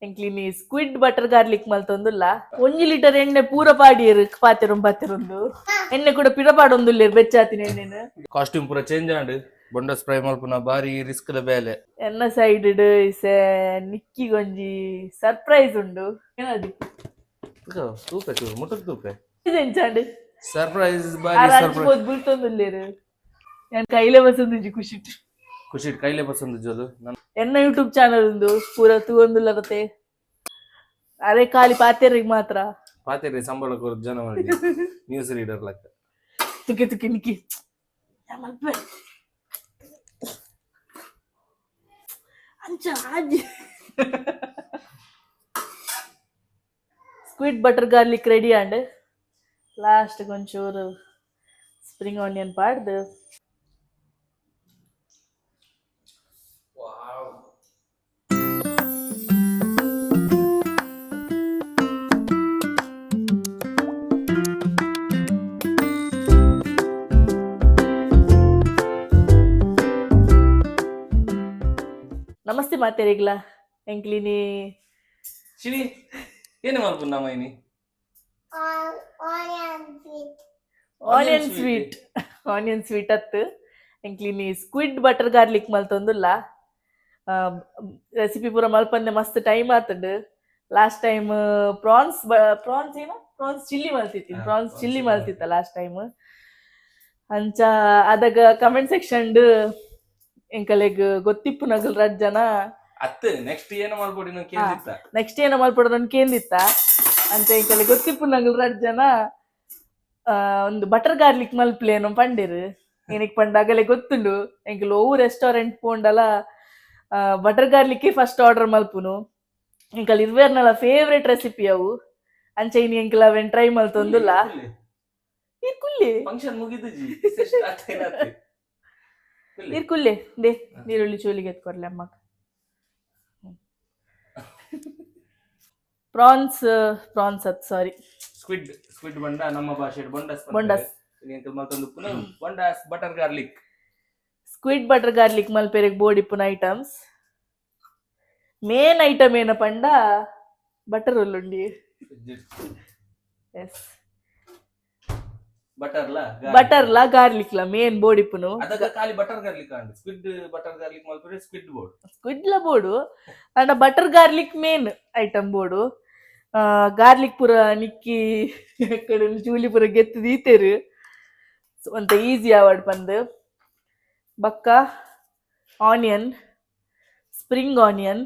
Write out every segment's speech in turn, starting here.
ಎಂಕ್ಲಿನಿ squid butter garlic ಮಲ್ತೊಂದುಲ್ಲ 1 litre ಎಣ್ಣೆ ಪೂರ ಪಾಡಿಯರು ಪಾತೆರೊಂದು ಪಾತೆರೊಂದು ಎಣ್ಣೆ ಕೂಡ ಪಿಡಪಾಡೊಂದುಲ್ಲೇರು ಬೆಚ್ಚಾತಿನ ಎಣ್ಣೆನು ಕಾಸ್ಟ್ಯೂಮ್ ಪೂರ ಚೇಂಜ್ ಆಂಡ್ ಬೊಂಡ ಸ್ಪ್ರೈ ಮಲ್ಪುನ ಬಾರಿ ರಿಸ್ಕ್ ದ ಬೇಲೆ ಎನ್ನ ಸೈಡ್ ಇಸೆ ನಿಕ್ಕಿ ಗೊಂಜಿ ಸರ್ಪ್ರೈಸ್ ಉಂಡು ಏನದಿ ತೂಪೆ ಚೂರು ಮುಟ್ಟಕ್ ತೂಪೆ ಎಂಚಾಂಡು ಸರ್ಪ್ರೈಸ್ ಬಾರಿ ಸರ್ಪ್ರೈಸ್ ಬೀಳ್ತೊಂದುಲ್ಲೇರು ನಾನು ಕೈಲೇ ಬಸಂದುಜಿ ಖುಷಿ ಕೈಲೇ ಬಸಂದು ಜೋಲು ಎನ್ನ ಯೂಟ್ಯೂಬ್ ಚಾನಲ್ ಉಂದು ಪೂರ ತೂವೊಂದುಲ್ಲರತೆ ಅದೇ ಖಾಲಿ ಪಾತೆರಿಗೆ ಮಾತ್ರ ಪಾತೆರಿ ಸಂಬಳ ಕೊರ ಜನ ಮಾಡಿ ನ್ಯೂಸ್ ರೀಡರ್ ಲಕ್ಕ ತುಕೆ ತುಕೆ ನಿಕ್ಕಿ ಅಂಚ ಆಜಿ squid butter garlic ready and last ಒಂಚೂರು ಸ್ಪ್ರಿಂಗ್ ಆನಿಯನ್ ಪಾಡ್ದು ನಮಸ್ತೆ ಮಾತೆರಿಗ್ಲ ಎಂಕ್ಲಿನಿ ಶಿನಿ ಏನು ಮಲ್ಪುನ ಮೈನಿ ಆನಿಯನ್ ಸ್ವೀಟ್ ಅತ್ತು ಎಂಕ್ಲಿನಿ ಸ್ಕ್ವಿಡ್ ಬಟರ್ ಗಾರ್ಲಿಕ್ ಮಲ್ತೊಂದುಲ್ಲ ರೆಸಿಪಿ ಪೂರ ಮಲ್ಪಂದೆ ಮಸ್ತ್ ಟೈಮ್ ಆತುಂಡು ಲಾಸ್ಟ್ ಟೈಮ್ ಪ್ರಾನ್ಸ್ ಚಿಲ್ಲಿ ಮಲ್ತಿತ್ತ ಲಾಸ್ಟ್ ಟೈಮ್ ಅಂಚ ಅದಾಗ ಕಮೆಂಟ್ ಸೆಕ್ಷನ್ ಎಂಕಲೆಗ್ ಗೊತ್ತಿಪ್ಪು ನಗಲ್ ರಜ್ಜನ ಅತ್ತೆ ನೆಕ್ಸ್ಟ್ ಏನು ಮಲ್ಪೊಡೋದನ್ನು ಕೇಂದಿತ್ತ ಅಂತ ಎಂಕಲೆ ಗೊತ್ತಿಪ್ಪು ನಗಲ್ ರಜ್ಜನ ಒಂದು ಬಟರ್ ಗಾರ್ಲಿಕ್ ಮಲ್ಪ್ಲೇನು ಪಂಡೇರು ಏನಕ್ಕೆ ಪಂಡ ಅಗಲೆ ಗೊತ್ತುಂಡು ಎಂಕಲ್ ಓವು ರೆಸ್ಟೋರೆಂಟ್ ಪೋಂಡಲ ಬಟರ್ ಗಾರ್ಲಿಕ್ ಫಸ್ಟ್ ಆರ್ಡರ್ ಮಲ್ಪುನು ಎಂಕಲ್ ಇರ್ವೇರ್ನಲ ಫೇವ್ರೇಟ್ ರೆಸಿಪಿ ಅವು ಅಂಚ ಇನಿ ಎಂಕಲ್ ಅವೆನ್ ಟ್ರೈ ಮಲ್ತೊಂದುಲ್ಲ ಇರ್ಕುಲ್ಲಿ ಫಂಕ್ಷನ್ ಮುಗಿದು ಇರ್ಕುಲ್ಲೆ ದೇ ನೀರುಳ್ಳಿ ಚೂಲಿಗೆ ಎತ್ಕೊರ್ಲೆ ಅಮ್ಮಕ್ಕ ಪ್ರಾನ್ಸ್ ಅತ್ ಸಾರಿ ಸ್ಕ್ವಿಡ್ ಬಂಡ ನಮ್ಮ ಭಾಷೆ ಬೊಂಡಸ್ ಬೊಂಡಸ್ butter garlic squid butter garlic ಮಲ್ಪೆರೆಗ್ ಬೋಡಿಪ್ಪುನ ಐಟಮ್ಸ್ ಮೇನ್ ಐಟಮ್ ಏನ ಪಂಡ ಬಟರ್ ಉಳ್ಳುಂಡಿ ಎಸ್ ಬಟರ್ಲ ಗಾರ್ಲಿಕ್ ಲ ಮೇನ್ ಬೋಡಿಪ್ಪುನು ಖಾಲಿ butter garlic and squid butter garlic ಮಲ್ಪರೆ ಸ್ಕ್ವಿಡ್ಲ ಬೋಡು ಅಂಡ ಬಟರ್ ಗಾರ್ಲಿಕ್ ಮೇನ್ ಐಟಮ್ ಬೋಡು ಗಾರ್ಲಿಕ್ ಪೂರ ನಿಕ್ಕಿ ಚೂಲಿ ಪೂರ ಗೆತ್ತು ದೀತೆರು ಒಂತ ಈಸಿ ಆವಡ್ ಪಂದ್ ಬಕ್ಕ onion spring onion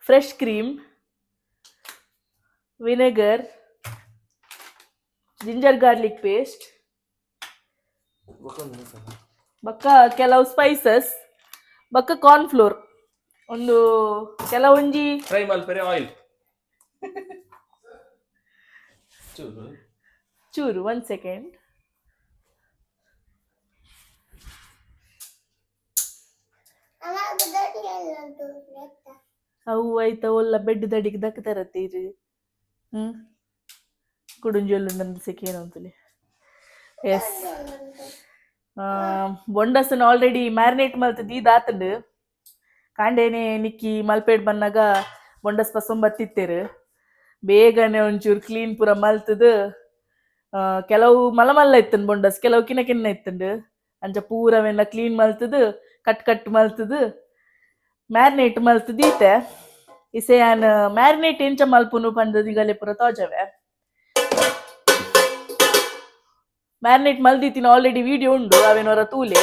fresh cream vinegar ginger garlic paste ಬಕ್ಕ ಕೆಲವು ಸ್ಪೈಸಸ್ ಬಕ್ಕ ಕಾರ್ನ್ ಫ್ಲೋರ್ ಒಂದು ಕೆಲವೊಂಜಿ ಫ್ರೈ ಮಲ್ಪರೆ ಆಯಿಲ್ ಚೂರು 1 ಸೆಕೆಂಡ್ ಅವು ಆಯ್ತಾ ಒಲ್ಲ ಬೆಡ್ ದಡಿಗೆ ದಕ್ಕತರತ್ತೀರಿ ಕುಡುಂಜೊಲ್ಲು ನಂದು ಸೆಕೇನು ಅಂತಲೇ ಎಸ್ ಬೊಂಡಸನ್ ಆಲ್ರೆಡಿ ಮ್ಯಾರಿನೇಟ್ ಮಲ್ತದ್ದು ಇದಾತಂಡು ಕಾಂಡೇನೆ ನಿಕ್ಕಿ ಮಲ್ಪೇಡ್ ಬಂದಾಗ ಬೊಂಡಸ್ ಪಸೊಂಬತ್ತಿತ್ತೇರು ಬೇಗನೆ ಒಂಚೂರು ಕ್ಲೀನ್ ಪೂರ ಮಲ್ತದು ಕೆಲವು ಮಲ್ಲ ಇತ್ತನ್ ಬೊಂಡಸ್ ಕೆಲವು ಕಿನ್ನ ಇತ್ತಂಡು ಅಂಚ ಪೂರವೆಲ್ಲ ಕ್ಲೀನ್ ಮಲ್ತದು ಕಟ್ ಮಲ್ತದು ಮ್ಯಾರಿನೇಟ್ ಮಲ್ತದು ಈತೆ ಇಸೆ ಯಾನ್ ಮ್ಯಾರಿನೇಟ್ ಎಂಚ ಮಲ್ಪುನು ಪಂಡದು ಈಗಲೇ ಪೂರ ತೋಜವೆ ಮ್ಯಾರಿನೇಟ್ ಮಲ್ದಿತ್ತಿನ ಆಲ್ರೆಡಿ ವಿಡಿಯೋ ಉಂಡು ಅವೇನವರ ತೂಲೆ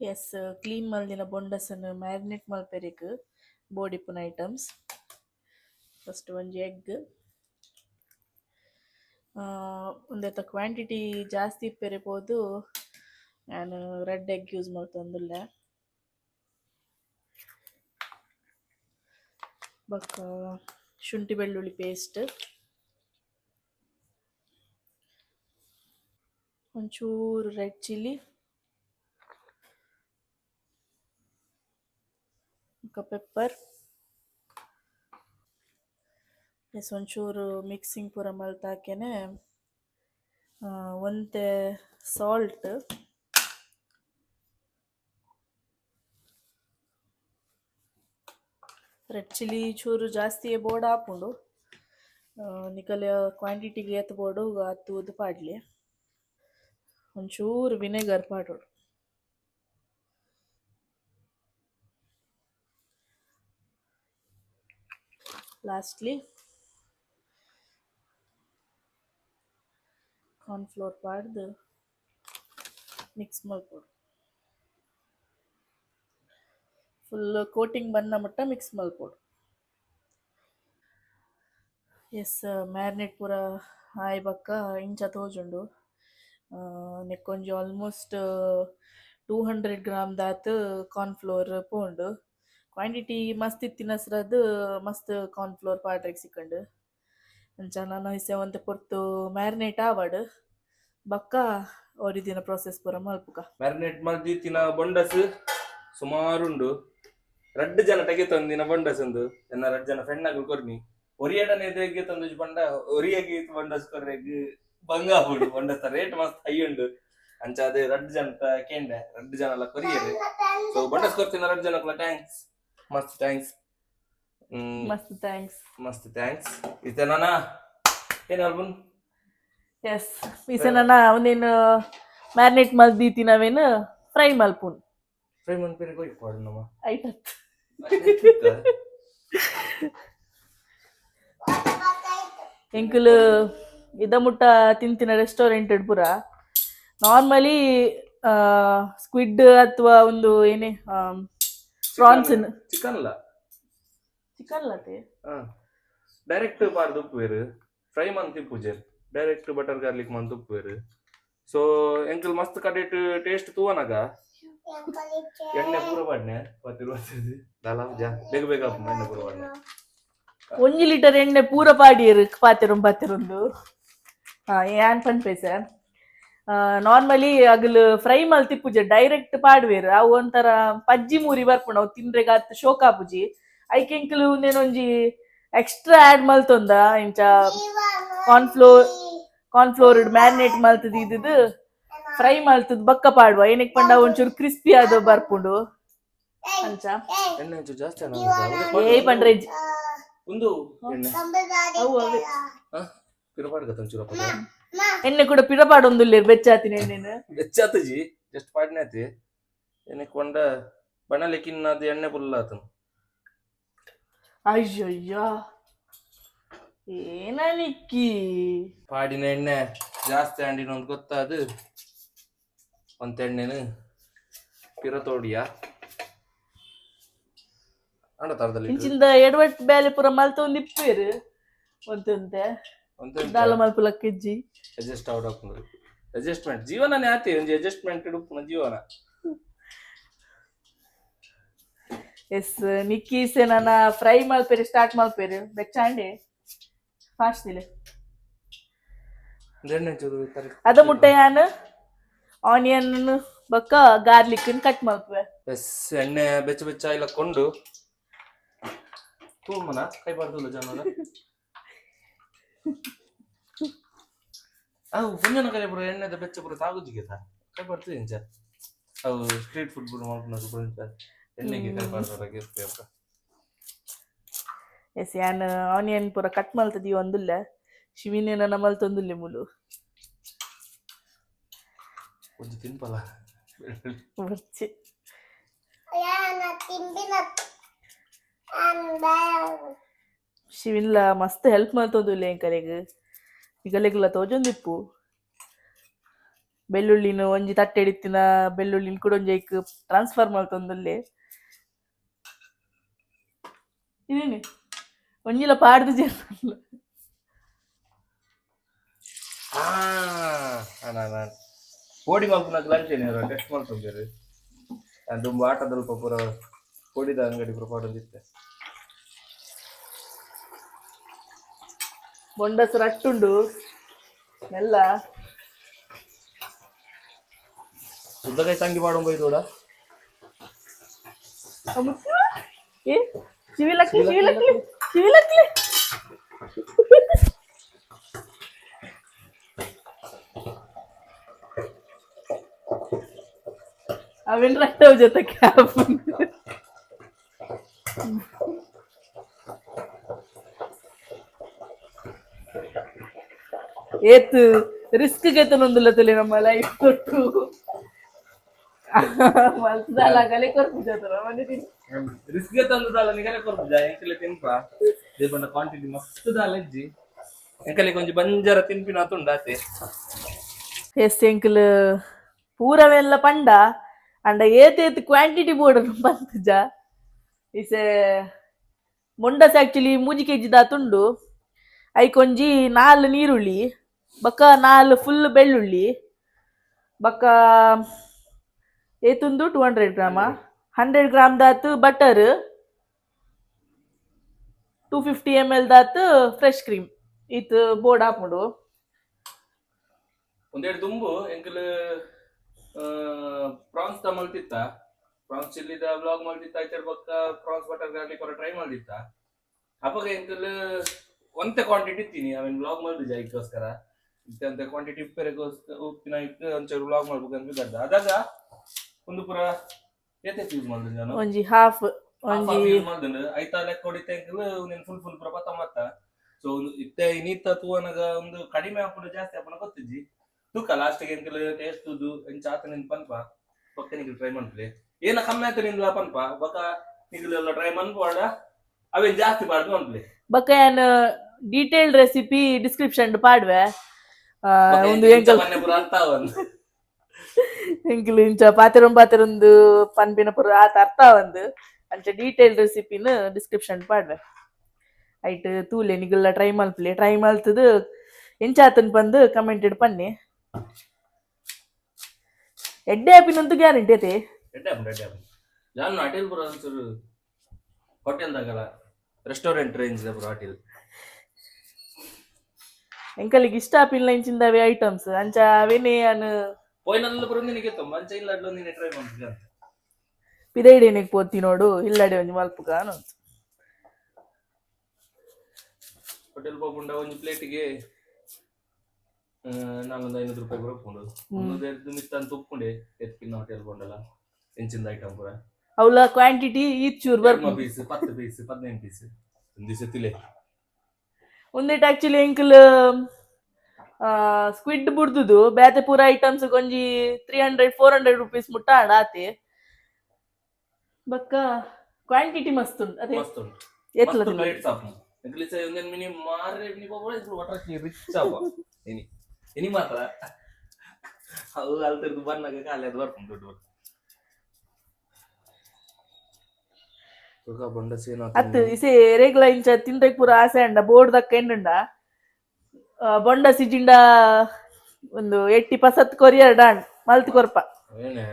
ಎಸ್ ಕ್ಲೀನ್ ಮಲ್ದಿನ ಬೊಂಡಸನ್ನು ಮ್ಯಾರಿನೇಟ್ ಮಲ್ಪೆರಿಕ್ ಬೋಡಿಪ್ಪುನ ಐಟಮ್ಸ್ ಫಸ್ಟ್ ಒಂಜಿ ಎಗ್ ಒಂದೆತ್ತ ಕ್ವಾಂಟಿಟಿ ಜಾಸ್ತಿ ಇಪ್ಪೆರಿಬೋದು ನಾನು ರೆಡ್ ಎಗ್ ಯೂಸ್ ಮಾಡ್ತಂದುಲ್ಲೆ ಬಕ್ಕ ಶುಂಠಿ ಬೆಳ್ಳುಳ್ಳಿ ಪೇಸ್ಟ್ ಒಂಚೂರು ರೆಡ್ ಚಿಲ್ಲಿ ಪೆಪ್ಪರ್ ಒಂಚೂರು ಮಿಕ್ಸಿಂಗ್ ಪೂರ ಮಲ್ತಾಕೆನೆ ಒಂತೆ ಸಾಲ್ಟ್ ರೆಡ್ ಚಿಲ್ಲಿ ಚೂರು ಜಾಸ್ತಿ ಬೋರ್ಡ್ ಹಾಕೊಂಡು ನಿಕಲ್ ಕ್ವಾಂಟಿಟಿಗೆ ಎತ್ತು ಬೋರ್ಡು ಹತ್ತುವುದು ಪಾಡ್ಲಿ ಒಂಚೂರು ವಿನೆಗರ್ ಪಾಡೋಡು ಲಾಸ್ಟ್ಲಿ ಕಾರ್ನ್ಫ್ಲೋರ್ ಪಾಡ್ದು ಮಿಕ್ಸ್ ಮಾಡ್ಕೊಡು ಫುಲ್ ಕೋಟಿಂಗ್ ಬಂದ ಮಟ್ಟ ಮಿಕ್ಸ್ ಮಲ್ಪೊಡು ಎಸ್ ಮ್ಯಾರಿನೇಟ್ ಪೂರ ಆಯ್ ಬಕ್ಕ ಇಂಚ ತೋಜುಂಡು ನೆಕ್ಕೊಂಜಿ ಆಲ್ಮೋಸ್ಟ್ 200 ಗ್ರಾಮ್ ದಾತ್ ಕಾರ್ನ್ಫ್ಲೋರ್ ಪೋಂಡು ಕ್ವಾಂಟಿಟಿ ಮಸ್ತ್ ಇತ್ತಿನಸ್ರದ್ ಮಸ್ತ್ ಕಾರ್ನ್ಫ್ಲೋರ್ ಪಾಡ್ರೆಗ್ ಸಿಕ್ಕಂಡು ಅಂಚ ನಾನು ಇಸೆ ಒಂತೆ ಪೊರ್ತು ಮ್ಯಾರಿನೇಟ್ ಆವಡ್ ಬಕ್ಕ ಒರಿದಿನ ಪ್ರಾಸೆಸ್ ಪೂರ ಮಲ್ಪುಗ ಮ್ಯಾರಿನೇಟ್ ಮಲ್ದಿತ್ತಿನ ಬೊಂಡಸ್ ಸುಮಾರುಂಡು 2 ಜನ ತೆಗೆತಂದಿನ ಬೊಂಡಸ್ ಉಂದು ಎನ್ನ 2 ಜನ ಫ್ರೆಂಡ್ ಕೊರ್ನಿ ಒರಿಯಡನೆ ತೆಗೆ ತಂದು ಬಂಡ ಒರಿಯಗಿ ಬೊಂಡಸ್ ಕೊರ್ರೆಗ್ ಬಂಗ ಹುಡು ಬೊಂಡಸ್ ರೇಟ್ ಮಸ್ತ್ ಹೈ ಉಂಡು ಅಂಚ ಅದೇ 2 ಜನ ಕೇಂಡೆ 2 ಜನ ಕೊರಿಯರು ಸೊ ಬೊಂಡಸ್ ಕೊರ್ತಿನ 2 ಜನಕ್ಲ ಥ್ಯಾಂಕ್ಸ್ ಮಸ್ತ್ ಥ್ಯಾಂಕ್ಸ್ ಮಸ್ತ್ ಥ್ಯಾಂಕ್ಸ್ ಇತ್ತೆ ನಾನ ಏನ್ ಅಲ್ಬನ್ ಎಸ್ ಇಸೆ ನನ್ನ ಅವನೇನು ಮ್ಯಾರಿನೇಟ್ ಮಲ್ದಿತ್ತಿನವೇನು ಫ್ರೈ ಮಲ್ಪುನ್ ಫ್ರೈ ಮನ್ಪೇರೆ ಕೊಯ್ ಪಾಡು ನಮ್ಮ ಐಟತ್ ಎಂಕುಲು ಇದ ಮುಟ್ಟ ತಿಂತಿನ ರೆಸ್ಟೋರೆಂಟ್ ಪುರ ನಾರ್ಮಲಿ ಸ್ಕ್ವಿಡ್ ಅಥವಾ ಒಂದು ಏನೇ ಪ್ರಾನ್ಸ್ ಚಿಕನ್ ಲತೆ ಡೈರೆಕ್ಟ್ ಪಾರ್ದು ಉಪ್ಪುವೇರು ಫ್ರೈ ಮನ್ ತಿಪ್ಪುಜೆರ್ ಡೈರೆಕ್ಟ್ ಬಟರ್ ಗಾರ್ಲಿಕ್ ಮನ್ ತುಪ್ಪುವೇರು ಸೊ ಎಂಕಲ್ ಮಸ್ತ್ ಕಡೆಟ್ ಟೇಸ್ಟ್ ತೂವನಗ ಎಣ್ಣೆ ಪೂರ ಪಾಡ್ನೆ ದಾಲ ಬೇಗ ಬೇಗ ಎಣ್ಣೆ ಪೂರ ಪಾಡ್ನೆ 1 ಲೀಟರ್ ಎಣ್ಣೆ ಪೂರ ಪಾಡಿಯರು ಪಾತೆರೊಂದು ಏನ್ ಪನ್ಪೇಸ ನಾರ್ಮಲಿ ಅಗಲು ಫ್ರೈ ಮಲ್ ತಿಪ್ಪುಜೆ ಡೈರೆಕ್ಟ್ ಪಾಡ್ವೇರು ಅವು ಒಂಥರ ಪಜ್ಜಿ ಮೂರಿ ಬರ್ಪುಂಡು ಅವು ತಿನ್ರೆಗ ಅತ್ ಶೋಕಾಪುಜಿ ಐಕೆಂಕಲು ಒಂದೇನೊಂಜಿ ಎಕ್ಸ್ಟ್ರಾ ಆಡ್ ಮಲ್ತೊಂದ ಇಂಚ ಕಾರ್ನ್ಫ್ಲೋರ್ ಮ್ಯಾರಿನೇಟ್ ಮಲ್ತದ ಇದ್ದು ಫ್ರೈ ಮಲ್ತದ ಬಕ್ಕ ಪಾಡುವ ಏನಕ್ಕೆ ಪಂಡ ಒಂಚೂರು ಕ್ರಿಸ್ಪಿ ಆದ ಬರ್ಪುಂಡು ಅಂಚ ಎಣ್ಣೆ ಒಂಚೂರು ಜಾಸ್ತಿ ಏ ಪಂಡ್ರೆ ಒಂದು ಅವು ಅವೇ ಪಿರಪಾಡ್ಗತ್ತ ಒಂಚೂರು ಎಣ್ಣೆ ಕೂಡ ಪಿರಪಾಡೊಂದುಲ್ಲೆ ಬೆಚ್ಚಾತಿನ ಎಣ್ಣೆನ ಬೆಚ್ಚಾತಜಿ ಜಸ್ಟ್ ಪಾಡ್ನೇತಿ ಏನಕ್ಕೆ ಕೊಂಡ ಬಣ್ಣಲೆಕ್ಕಿನ್ನದು ಎಣ್ಣೆ ಫುಲ್ ಆತನು ಅಯ್ಯಯ್ಯ ಏನನಿಕ್ಕಿ ಪಾಡಿನ ಎಣ್ಣೆ ಜಾಸ್ತಿ ಅಂಡಿನ ಒಂದು ಗೊತ್ತಾದು ಒಂತ ಎಣ್ಣೆನು ಪಿರ ತೋಡಿಯ ಅಂಡ ತರದಲ್ಲಿ ಇಂಚಿಂದ ಎಡವಟ್ ಬ್ಯಾಲೆ ಪುರ ಮಲ್ತ ಒಂದು ಇಪ್ಪೇರು ಒಂತೆ ದಾಲ ಮಲ್ಪುಲಕ್ಕೆ ಇಜ್ಜಿ ಅಡ್ಜಸ್ಟ್ ಔಟ್ ಹಾಕೊಂಡು ಅಡ್ಜಸ್ಟ್ಮೆಂಟ್ ಜೀವನನೇ ಆತಿ ಒಂದು ಅಡ್ಜಸ್ಟ್ಮೆಂಟ್ ಇಡುಪ್ಪನ ಜೀವನ ಎಸ್ ನಿಕ್ಕೀಸೆ ನನ್ನ ಫ್ರೈ ಮಲ್ಪೇರಿ ಸ್ಟಾರ್ಟ್ ಮಲ್ಪೇರು ಬೆಚ್ಚಾಂಡೆ ಫಾಸ್ಟ್ ದಿಲೆ ಅದ ಮುಟ್ಟೆ ನಾನು ಆನಿಯನ್ ಬಕ್ಕ ಗಾರ್ಲಿಕ್ ಕಟ್ ಮಲ್ಪುವೆ ಎಸ್ ಎಣ್ಣೆ ಬೆಚ್ಚ ಬೆಚ್ಚ ಇಲ್ಲ ಕೊಂಡು ತೂಮನ ಕೈ ಬಾರ್ದು ಜನರ ಅವು ಪುಂಜನ ಕೈ ಪುರ ಎಣ್ಣೆದ ಬೆಚ್ಚ ಪುರ ತಾಗುಜಿಗೆ ಕೈ ಬರ್ತದೆ ಇಂಚ ಅವು ಸ್ಟ್ರೀಟ್ ಫುಡ್ ಪುರ ಮಾಡ್ಕೊಂಡು ಪುರ ಎಣ್ಣೆಗೆ ಕೈ ಬಾರ್ದವರಾಗಿ ಇರ್ಬೇಕು ಎಸ್ ಯಾನ್ ಆನಿಯನ್ ಪೂರ ಕಟ್ ಮಲ್ತದಿ ಒಂದುಲ್ಲ ಶಿವಿನೇನ ಮಲ್ತೊಂದುಲ್ಲೆ ಮುಲು ಒಂದು ತಿನ್ಪಲ್ಲ ಬರ್ಚಿ ಶಿವಿನ್ಲ ಮಸ್ತ್ ಹೆಲ್ಪ್ ಮಲ್ತೊಂದುಲ್ಲೆ ಎಂಕಲೆಗ್ ಈಗಲೆಗ್ಲ ತೋಜೊಂದಿಪ್ಪು ಬೆಳ್ಳುಳ್ಳಿನ ಒಂಜಿ ತಟ್ಟೆಡಿತ್ತಿನ ಬೆಳ್ಳುಳ್ಳಿನ ಕೂಡ ಒಂಜಿ ಐಕ್ ಟ್ರಾನ್ಸ್ಫರ್ ಮಲ್ತೊಂದುಲ್ಲೆ ಇನ್ನೇನು ಒಂಜಿಲ ಪಾಡ್ದು ಜೇರ್ನಲ್ಲ ಪೋಡಿ ಮಲ್ಪುನ ಲಂಚೇನೆ ಟೆಸ್ಟ್ ಮಾಡ್ತಿದ್ದಾರೆ ಅದು ಆಟದಲ್ಪ ಪೂರ ಪೋಡಿದ ಅಂಗಡಿ ಪೂರ ಪಾಡೊಂದಿತ್ತೆ ಬೊಂಡಸರು ಅಟ್ಟುಂಡು ಎಲ್ಲ ಉದ್ದಗೈ ತಂಗಿ ಮಾಡೋ ಬೈದೋಡ ಏ ಶಿವಿಲಕ್ಲಿ ಅವೇನ್ ರಕ್ತವ ಜೊತೆ ಕ್ಯಾಪ್ ಏತ್ ರಿಸ್ಕ್ ಗೆತ್ತನೊಂದುಲ್ಲತಲೆ ನಮ್ಮ ಲೈಫ್ ಕೊಟ್ಟು ಮಲ್ತದಲ್ಲ ಕಲೆ ಕೊರ್ಪಿದ್ದಲ್ಲ ಮನೆ ರಿಸ್ಕ್ ಗೆ ತಂದದಲ್ಲ ನಿಗಲೆ ಕೊರ್ಪುಜ ಎಂಕಲೆ ತಿನ್ಪ ದೇಪಂಡ ಕ್ವಾಂಟಿಟಿ ಮಸ್ತ್ ದಾಲ ಇಜ್ಜಿ ಎಂಕಲೆ ಕೊಂಚ ಬಂಜರ ತಿನ್ಪಿನ ತುಂಡಾತೆ ಎಸ್ ಎಂಕಲ್ ಪೂರವೆಲ್ಲ ಪಂಡ ಅಂಡ ಏತ್ ಕ್ವಾಂಟಿಟಿ ಬೋರ್ಡ್ ಬಂತಜ ಇಸೆ ಮೊಂಡಸ್ ಆಕ್ಚುಲಿ 3 kg ದಾತುಂಡು ಐಕೊಂಜಿ 4 ನೀರುಳ್ಳಿ ಬಕ್ಕ 4 ಫುಲ್ ಬೆಳ್ಳುಳ್ಳಿ ಬಕ್ಕ ಏತುಂದು 200 ಗ್ರಾಮ 100 ಗ್ರಾಮ್ ದಾತು ಬಟರ್ 250 ml ದಾತು ಫ್ರೆಶ್ ಕ್ರೀಮ್ ಇತ್ ಬೋರ್ಡ್ ಹಾಪುಂಡು ಒಂದೆರಡು ದುಂಬು ಎಂಕಲ್ ಪ್ರಾನ್ಸ್ ದ ಮಲ್ತಿತ್ತ ಪ್ರಾನ್ಸ್ ಚಿಲ್ಲಿದ ಬ್ಲಾಗ್ ಮಲ್ತಿತ್ತ ಐತರ್ ಬಕ್ಕ ಪ್ರಾನ್ಸ್ ಬಟರ್ ಗಾರ್ಲಿಕ್ ಕೊರ ಟ್ರೈ ಮಲ್ತಿತ್ತ ಅವಾಗ ಎಂಕಲ್ ಒಂತೆ ಕ್ವಾಂಟಿಟಿ ಇತ್ತೀನಿ ಅವನ್ ಬ್ಲಾಗ್ ಮಲ್ದಿದ್ದ ಇದಕ್ಕೋಸ್ಕರ ಇಂತ ಕ್ವಾಂಟಿಟಿ ಉಪ್ಪೆರೆಗೋಸ್ಕರ ಉಪ್ಪಿನ ಇಟ್ಟು ಒಂಚೂರು ಬ್ಲಾಗ್ ಮಾಡ್ಬೇಕು ಅಂತ ಬಿದ್ದದ್ದ ಅದಾಗ ಒಂದು ಪುರ ಏತೆ ಯೂಸ್ ಮಾಡಿದೆ ನಾನು ಒಂಜಿ ಹಾಫ್ ಒಂಜಿ ಯೂಸ್ ಮಾಡಿದೆ ಐತ ಲೆಕ್ಕ ಹೊಡಿತೆ ಎಂಕಲ್ ನೀನು ಫುಲ್ ಪುರ ಪತ್ತ ಮತ್ತ ಸೊ ಇತ್ತೆ ಇನ್ನಿತ್ತ ತೂವನಗ ಒಂದು ಕಡಿಮೆ ಹಾಕೊಂಡು ಜಾಸ್ತಿ ಹಾಕೊಂಡು ಗೊತ್ತಿಜ್ಜಿ ತೂಕ ಲಾಸ್ಟ್ಗೆ ಎಂಕಲ್ ಟೇಸ್ಟ್ ತುದು ಎಂಚ ಆತ ನಿನ್ ಪನ್ಪ ಪಕ್ಕ ನಿಂಗೆ ಟ್ರೈ ಮಾಡ್ಲಿ ಏನ ಕಮ್ಮಿ ಆಯ್ತು ನಿಂದ ಪನ್ಪ ಬಕ್ಕ ನಿಗಲೆಲ್ಲ ಟ್ರೈ ಮಾಡ್ಬೋಡ ಅವೇನ್ ಜಾಸ್ತಿ ಮಾಡ್ದು ಅನ್ಲಿ ಬಕ್ಕ ಏನ್ ಡೀಟೇಲ್ಡ್ ರೆಸಿಪಿ ಡಿಸ್ಕ್ರಿಪ್ಷನ್ ಪಾಡ್ವೆ ಒಂದು ಎಂಕಲ್ ಮನೆ ಪುರ ಅರ್ಥ ಆವಂದು ಎಂಕಲ್ ಇಂಚ ಪಾತೆರೊಂದು ಪನ್ಪಿನ ಪುರ ಆತ ಅರ್ಥ ಆವಂದು ಅಂಚ ಡೀಟೇಲ್ಡ್ ರೆಸಿಪಿನ ಡಿಸ್ಕ್ರಿಪ್ಷನ್ ಪಾಡ್ವೆ ಐಟ್ ತೂಲೆ ನಿಗಲ್ಲ ಟ್ರೈ ಮಲ್ತದು ಎಂಚ ಆತನ್ ಬಂದು ಕಮೆಂಟೆಡ್ ಪನ್ನಿ ಎಡ್ಡೆ ಆಪಿನಂತೂ ಗ್ಯಾರಂಟಿ ಐತೆ ನಾನು ಹೋಟೆಲ್ ಪುರ ಒಂಚೂರು ಹೋಟೆಲ್ದಾಗಲ್ಲ ರೆಸ್ಟೋರೆಂಟ್ ರೇಂಜ್ ಪುರ ಹೋಟೆಲ್ ಎಂಕಲಿಗೆ ಇಷ್ಟ ಆಪಿಲ್ಲ ಇಂಚಿಂದವೆ ಐಟಮ್ಸ್ ಅಂಚ ಅವೇನೇ ಅನ್ ಪೋಯ್ನಲ್ಲ ಪುರ ನಿನಗೆ ಮಂಚ ಇಲ್ಲ ಅಡ್ಲು ನೀನೆ ಟ್ರೈ ಮಾಡ್ತೀಯ ಅಂತ ಪಿದೈಡೇನಿಗೆ ಪೋತಿ ನೋಡು ಇಲ್ಲಡೆ ಒಂಜಿ ಮಲ್ಪುಗ ಅನ್ನೊಂದು ಹೋಟೆಲ್ ಹೋಗ್ಕೊಂಡ ಒಂದು ಪ್ಲೇಟಿಗೆ ನಾನೊಂದು 500 ರೂಪಾಯಿ ಕೊಡ್ಕೊಂಡು ಒಂದು ಮಿತ್ತ ಅಂತ ಒಪ್ಕೊಂಡೆ ಎತ್ಕಿನ ಹೋಟೆಲ್ ಕೊಂಡಲ್ಲ ಎಂಚಿಂದ ಐಟಮ್ ಪುರ ಅವಳ ಕ್ವಾಂಟಿಟಿ ಈಚೂರು ಬರ್ಮ ಪೀಸ್ 10 ಪೀಸ್ 15 ಪೀಸ್ ಒಂದು ದಿವಸ ತಿಲೆ ಒಂದೇಟ್ ಆಕ್ಚುಲಿ ಎಂಕಲ್ ಸ್ಕ್ವಿಡ್ ಬುಡ್ದುದು ಬೇತೆ ಪೂರ ಐಟಮ್ಸ್ ಕೊಂಜಿ 300-400 ರೂಪೀಸ್ ಮುಟ್ಟ ಆಡಾತೆ ಬಕ್ಕ ಕ್ವಾಂಟಿಟಿ ಮಸ್ತ್ ಉಂಟು ಅದೇ ಮಸ್ತ್ ಉಂಟು ಎತ್ಲ ಪ್ಲೇಟ್ ಸಾಪ್ ಎಂಕಲಿಸ ಒಂದೆನ್ ಮಿನಿ ಮಾರೆ ನಿ ಬೊಬಳ ಇದು ವಾಟರ್ ರಿಚ್ ಸಾಪ ಇನಿ ಮಾತ್ರ ಅವು ಅಲ್ತಿರ್ದು ಬನ್ನಾಗ ಖಾಲಿ ಅದು ಬರ್ಕೊಂಡು ದುಡ್ಡು ತುಗ ಬಂಡ ಸೇನ ಅತ್ತು ಇಸೆ ರೇಗ್ಲ ಇಂಚ ತಿಂದಕ್ ಪೂರ ಆಸೆ ಅಂಡ ಬೋರ್ಡ್ ದಕ್ಕ ಎಂಡುಂಡ ಬೊಂಡ ಸಿಜಿಂಡ ಒಂದು 80% ಕೊರಿಯರ್ ಡಾನ್ ಮಲ್ತಿ ಕೊರ್ಪ ಏನೇ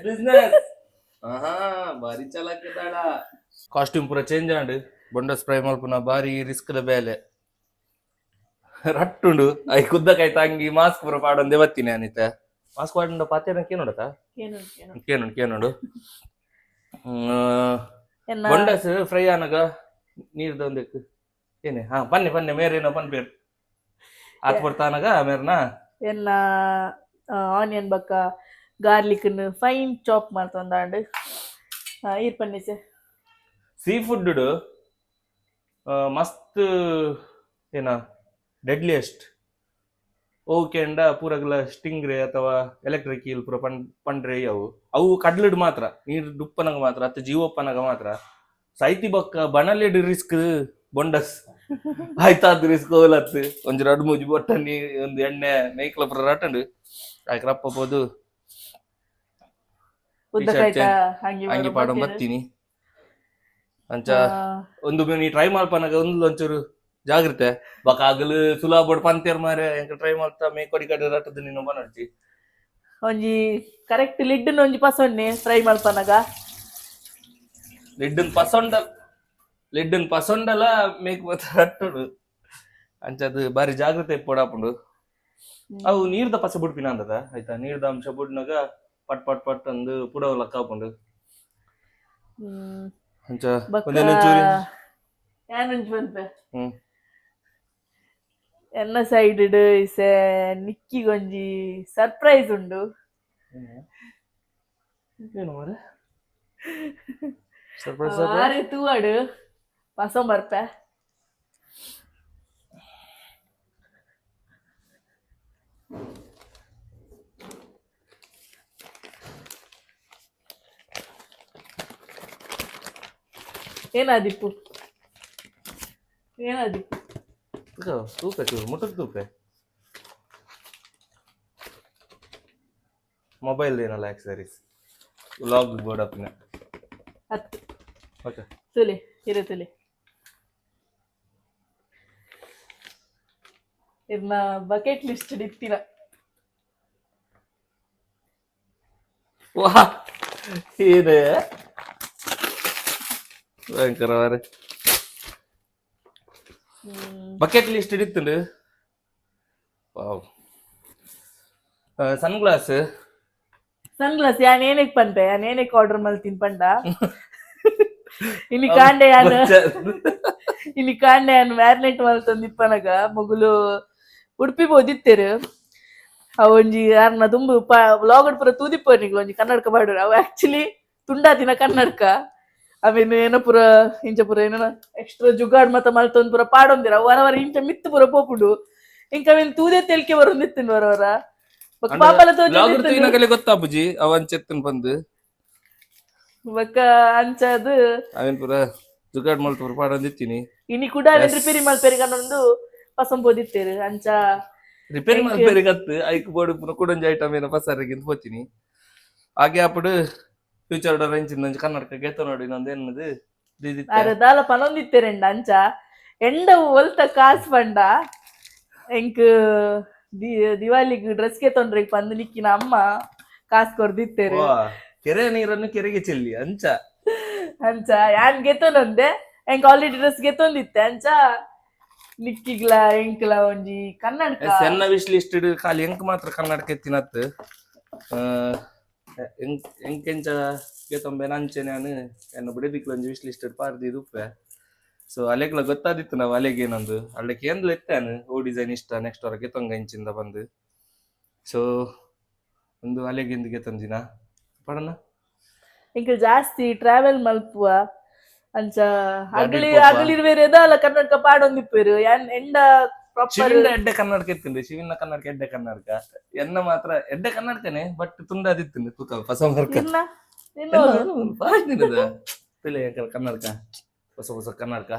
ಬಿಸ್ನೆಸ್ ಆಹಾ ಬಾರಿ ಚಲಾಕಿದಾಳ ಕಾಸ್ಟ್ಯೂಮ್ ಪೂರ ಚೇಂಜ್ ಆಂಡ್ ಬೊಂಡ ಸ್ಪ್ರೈ ಮಲ್ಪುನ ಬಾರಿ ರಿಸ್ಕ್ ದ ಬೇಲೆ ರಟ್ಟುಂಡು ಐ ಕುದ್ದಕಾಯ್ತ ಅಂಗಿ ಮಾಸ್ಕ್ ಪೂರ ಪಾಡೊಂದೆ ಬತ್ತೀನಿ ಅನಿತ ಮಾಸ್ಕ್ ಪಾಡಂಡ ಪಾತೇನ ಕೇನೋಡತ ಕೇನೋಡು ಬೊಂಡಸ್ ಫ್ರೈ ಆನಗ ನೀರ್ದ ಒಂದಕ್ಕೆ ಏನೇ ಹಾ ಪನ್ನೆ ಮೇರೇನೋ ಪನ್ಪೇರು ಆತ್ ಬರ್ತಾನಗ ಮೇರ್ನ ಎನ್ನ ಆನಿಯನ್ ಬಕ್ಕ ಗಾರ್ಲಿಕ್ ಫೈನ್ ಚಾಪ್ ಮಾಡ್ತಂದಾಂಡ್ ಈರ್ ಪನ್ನಿಸೆ ಸೀ ಫುಡ್ ಮಸ್ತ್ ಏನ ಡೆಡ್ಲಿಯೆಸ್ಟ್ ಓಕೆಂಡ ಪೂರಗಲ ಸ್ಟಿಂಗ್ರೆ ಅಥವಾ ಎಲೆಕ್ಟ್ರಿಕ್ ಈಲ್ ಪೂರ ಪಂಡ್ರೆ ಅವು ಕಡ್ಲಿಡ್ ಮಾತ್ರ ನೀರು ಡುಪ್ಪನಗ ಮಾತ್ರ ಅತ್ತ ಜೀವಪ್ಪನಗ ಮಾತ್ರ ಸೈತಿ ಬೊಕ್ಕ ಬಣಲೆಡ್ ರಿಸ್ಕ್ ಬೊಂಡಸ್ ಆಯ್ತಾದ್ ರಿಸ್ಕ್ ಹೋಲತ್ ಒಂಜಿ 2-3 ಬೊಟ್ಟನಿ ಒಂದು ಎಣ್ಣೆ ನೈಕ್ಲ ಪುರ ರಟಂಡು ಆಯ್ಕೆ ರಪ್ಪ ಪೋದು ಹಂಗಿ ಪಾಡ ಬತ್ತೀನಿ ಅಂಚ ಒಂದು ನೀ ಟ್ರೈ ಮಲ್ಪನಾಗ ಒಂದು ಒಂಚೂರು ಜಾಗ್ರತೆ ಬಕ ಆಗಲು ಸುಲಾ ಬೋಡ್ ಪಂತೇರ್ ಮಾರೆ ಎಂಕ ಟ್ರೈ ಮಾಡ್ತಾ ಮೇಕೊಡಿ ಕಡೆ ರಟ್ಟದ ನೀನು ಬನಡ್ತಿ ಒಂಜಿ ಕರೆಕ್ಟ್ ಲಿಡ್ ಒಂಜಿ ಪಸೊನ್ನೆ ಫ್ರೈ ಮಲ್ಪನಾಗ ಲಿಡ್ಡನ್ ಪಸೊಂಡಲ ಮೇಕ್ ಮತ್ತ ರಟ್ಟುಡು ಅಂಚದು ಬಾರಿ ಜಾಗ್ರತೆ ಪೋಡಾಪುಂಡು ಅವು ನೀರ್ದ ಪಸ ಬುಡ್ಪಿನ ಅಂದದ ಆಯ್ತಾ ನೀರ್ದ ಅಂಶ ಬುಡ್ನಾಗ ಪಟ್ ಅಂದು ಪುಡವ ಲಕ್ಕ ಹಾಕೊಂಡು ಅಂಚ ಒಂದೇನು ಚೂರಿ ಎನ್ನ ಸೈಡ್ ಇಸೆ ನಿಕ್ಕಿ ಗೊಂಜಿ ಸರ್ಪ್ರೈಸ್ ಉಂಡು ಏನು ಮಾರೆ ಆರೆ ತೂವಡು ಪಸಂ ಬರ್ಪೆ ಏನಾದಿಪ್ಪು ಏನಾದಿಪ್ಪು ತೂಕ ಚೂರು ಮುಟ್ಟಕ್ ತೂಕ ಮೊಬೈಲ್ ಏನಲ್ಲ ಆಕ್ಸರೀಸ್ ವ್ಲಾಗ್ ಬೋರ್ಡ್ ಅಪ್ನ 10 ಓಕೆ ತುಲೆ 20 ಇದನ್ನ ಬಕೆಟ್ ಲಿಸ್ಟ್ ಇಡ್ತೀರ ವಾ ಇದೆ ಭಯಂಕರವಾರ ಬಕೆಟ್ ಲಿಸ್ಟ್ ಇಡಿತ್ತುಂಡು ವಾವ್ ಸನ್ ಗ್ಲಾಸ್ ಯಾನ್ ಏನಕ್ಕೆ ಪಂತೆ ಯಾನ್ ಏನಕ್ಕೆ ಆರ್ಡರ್ ಮಲ್ತೀನಿ ಪಂಡ ಇನಿ ಕಾಂಡೆ ಯಾನ್ ಮ್ಯಾರಿನೇಟ್ ಮಲ್ತಂದಿಪ್ಪನಗ ಮಗುಲು ಉಡುಪಿ ಬೋದಿತ್ತೇರು ಅವು ಒಂಜಿ ಯಾರನ್ನ ತುಂಬು ವ್ಲಾಗ್ ಪೂರ ತೂದಿಪ್ಪನಿಗೆ ಒಂಜಿ ಕನ್ನಡಕ ಪಾಡೋರು ಅವು ಆಕ್ಚುಲಿ ತುಂಡಾದಿನ ಕನ್ನಡಕ ಅವೇನು ಏನೋ ಪೂರ ಇಂಚ ಪೂರ ಏನೋ ಎಕ್ಸ್ಟ್ರಾ ಜುಗಾಡ್ ಮತ್ತ ಮಲ್ತೊಂದು ಪೂರ ಪಾಡೊಂದಿರ ವರವರ ಇಂಚ ಮಿತ್ತು ಪೂರ ಪೋಪುಡು ಇಂಕ ಅವೇನು ತೂದೆ ತೆಲ್ಕೆ ಬರೋದಿತ್ತಿನ ವರವರ ಪಾಪಲ ಗೊತ್ತಾಪುಜಿ ಅವಂಚೆತ್ತನ್ ಬಂದು ಬಕ್ಕ ಅಂಚದು ಅವೇನ್ ಪೂರ ಜುಗಾಡ್ ಮಲ್ತ ಪೂರ ಪಾಡೊಂದಿತ್ತೀನಿ ಇನಿ ಕೂಡ ಅವೇನ್ ರಿಪೇರಿ ಮಲ್ಪೇರಿ ಕನ್ನೊಂದು ಪಸಂ ಬೋದಿತ್ತೇರು ಅಂಚ ರಿಪೇರಿ ಮಲ್ಪೇರಿ ಕತ್ತು ಐಕ್ ಬೋರ್ಡ್ ಪೂರ ಕುಡೊಂಜಿ ಐಟಮ್ ಏನೋ ಪಸಾರಿಗಿಂತ ಹೋತೀನಿ ಹಾಗೆ ಅప్పుడు ಫ್ಯೂಚರ್ ರಂಚಿಂದ ಕನ್ನಡಕ ಗೆತ್ತ ನೋಡಿ ನಂದೇನದು ದಾಲ ಪನೊಂದಿತ್ತೇರೆಂಡ ಅಂಚ ಎಂಡ ಒಲ್ತ ಕಾಸ್ ಪಂಡ ಎಂಕ್ ದಿವಾಲಿಗ್ ಡ್ರೆಸ್ ಗೆತ್ತೊಂಡ್ರೆ ಪಂದ್ ನಿಕ್ಕಿನ ಅಮ್ಮ ಕಾಸ್ ಕೊರ್ದಿತ್ತೇರು ಕೆರೆ ನೀರನ್ನು ಕೆರೆಗೆ ಚೆಲ್ಲಿ ಅಂಚ ಯಾನ್ ಗೆತ್ತೊಂದೆ ಎಂಕ್ ಆಲ್ರೆಡಿ ಡ್ರೆಸ್ ಗೆತ್ತೊಂದಿತ್ತೆ ಅಂಚ ನಿಕ್ಕಿಗ್ಲ ಎಂಕ್ಲ ಒಂಜಿ ಕನ್ನಡಕ ಸಣ್ಣ ವಿಶ್ ಲಿಸ್ಟ್ ಖಾಲಿ ಎಂಕ್ ಮಾತ್ರ ಕನ್ನಡಕ ಎತ್ತಿನತ್ ಎಂಕೆಂಚ ಗೆತ್ತೊಂಬೆ ನಂಚೆ ನಾನು ಎನ್ನ ಬಿಡದಿಕ್ಲ ಒಂಜಿ ವಿಶ್ ಲಿಸ್ಟ್ ಪಾರ್ದಿದುಪ್ಪೆ ಸೊ ಅಲೆಗ್ಲ ಗೊತ್ತಾದಿತ್ತು ನಾವು ಅಲೆಗೆ ಏನಂದು ಅಲ್ಲಕ್ಕೆ ಎಂದ್ಲು ಎತ್ತಾನು ಓ ಡಿಸೈನ್ ಇಷ್ಟ ನೆಕ್ಸ್ಟ್ ವರ ಗೆತ್ತೊಂಗ ಇಂಚಿಂದ ಬಂದು ಸೊ ಒಂದು ಅಲೆಗೆಂದು ಗೆತ್ತಂದಿನ ಪಡನ ಇಂಕ ಜಾಸ್ತಿ ಟ್ರಾವೆಲ್ ಮಲ್ಪುವ ಅಂಚ ಅಗಲಿರುವೇರು ಎದಾಲ ಕನ್ನಡಕ ಪಾಡೊಂದಿಪ್ಪೇರು ಎಂಡ ಶಿವಿಂದ ಎಡ್ಡೆ ಕನ್ನಡಕ ಎತ್ತಿಂಡು ಶಿವಿನ ಕನ್ನಡಕ ಎಡ್ಡೆ ಕನ್ನಡಕ ಎನ್ನ ಮಾತ್ರ ಎಡ್ಡೆ ಕನ್ನಡಕನೇ ಬಟ್ ತುಂಡಾದಿತ್ತು ತೂಕ ಹೊಸ ಕನ್ನಡಕ ಹೊಸ ಹೊಸ ಕನ್ನಡಕ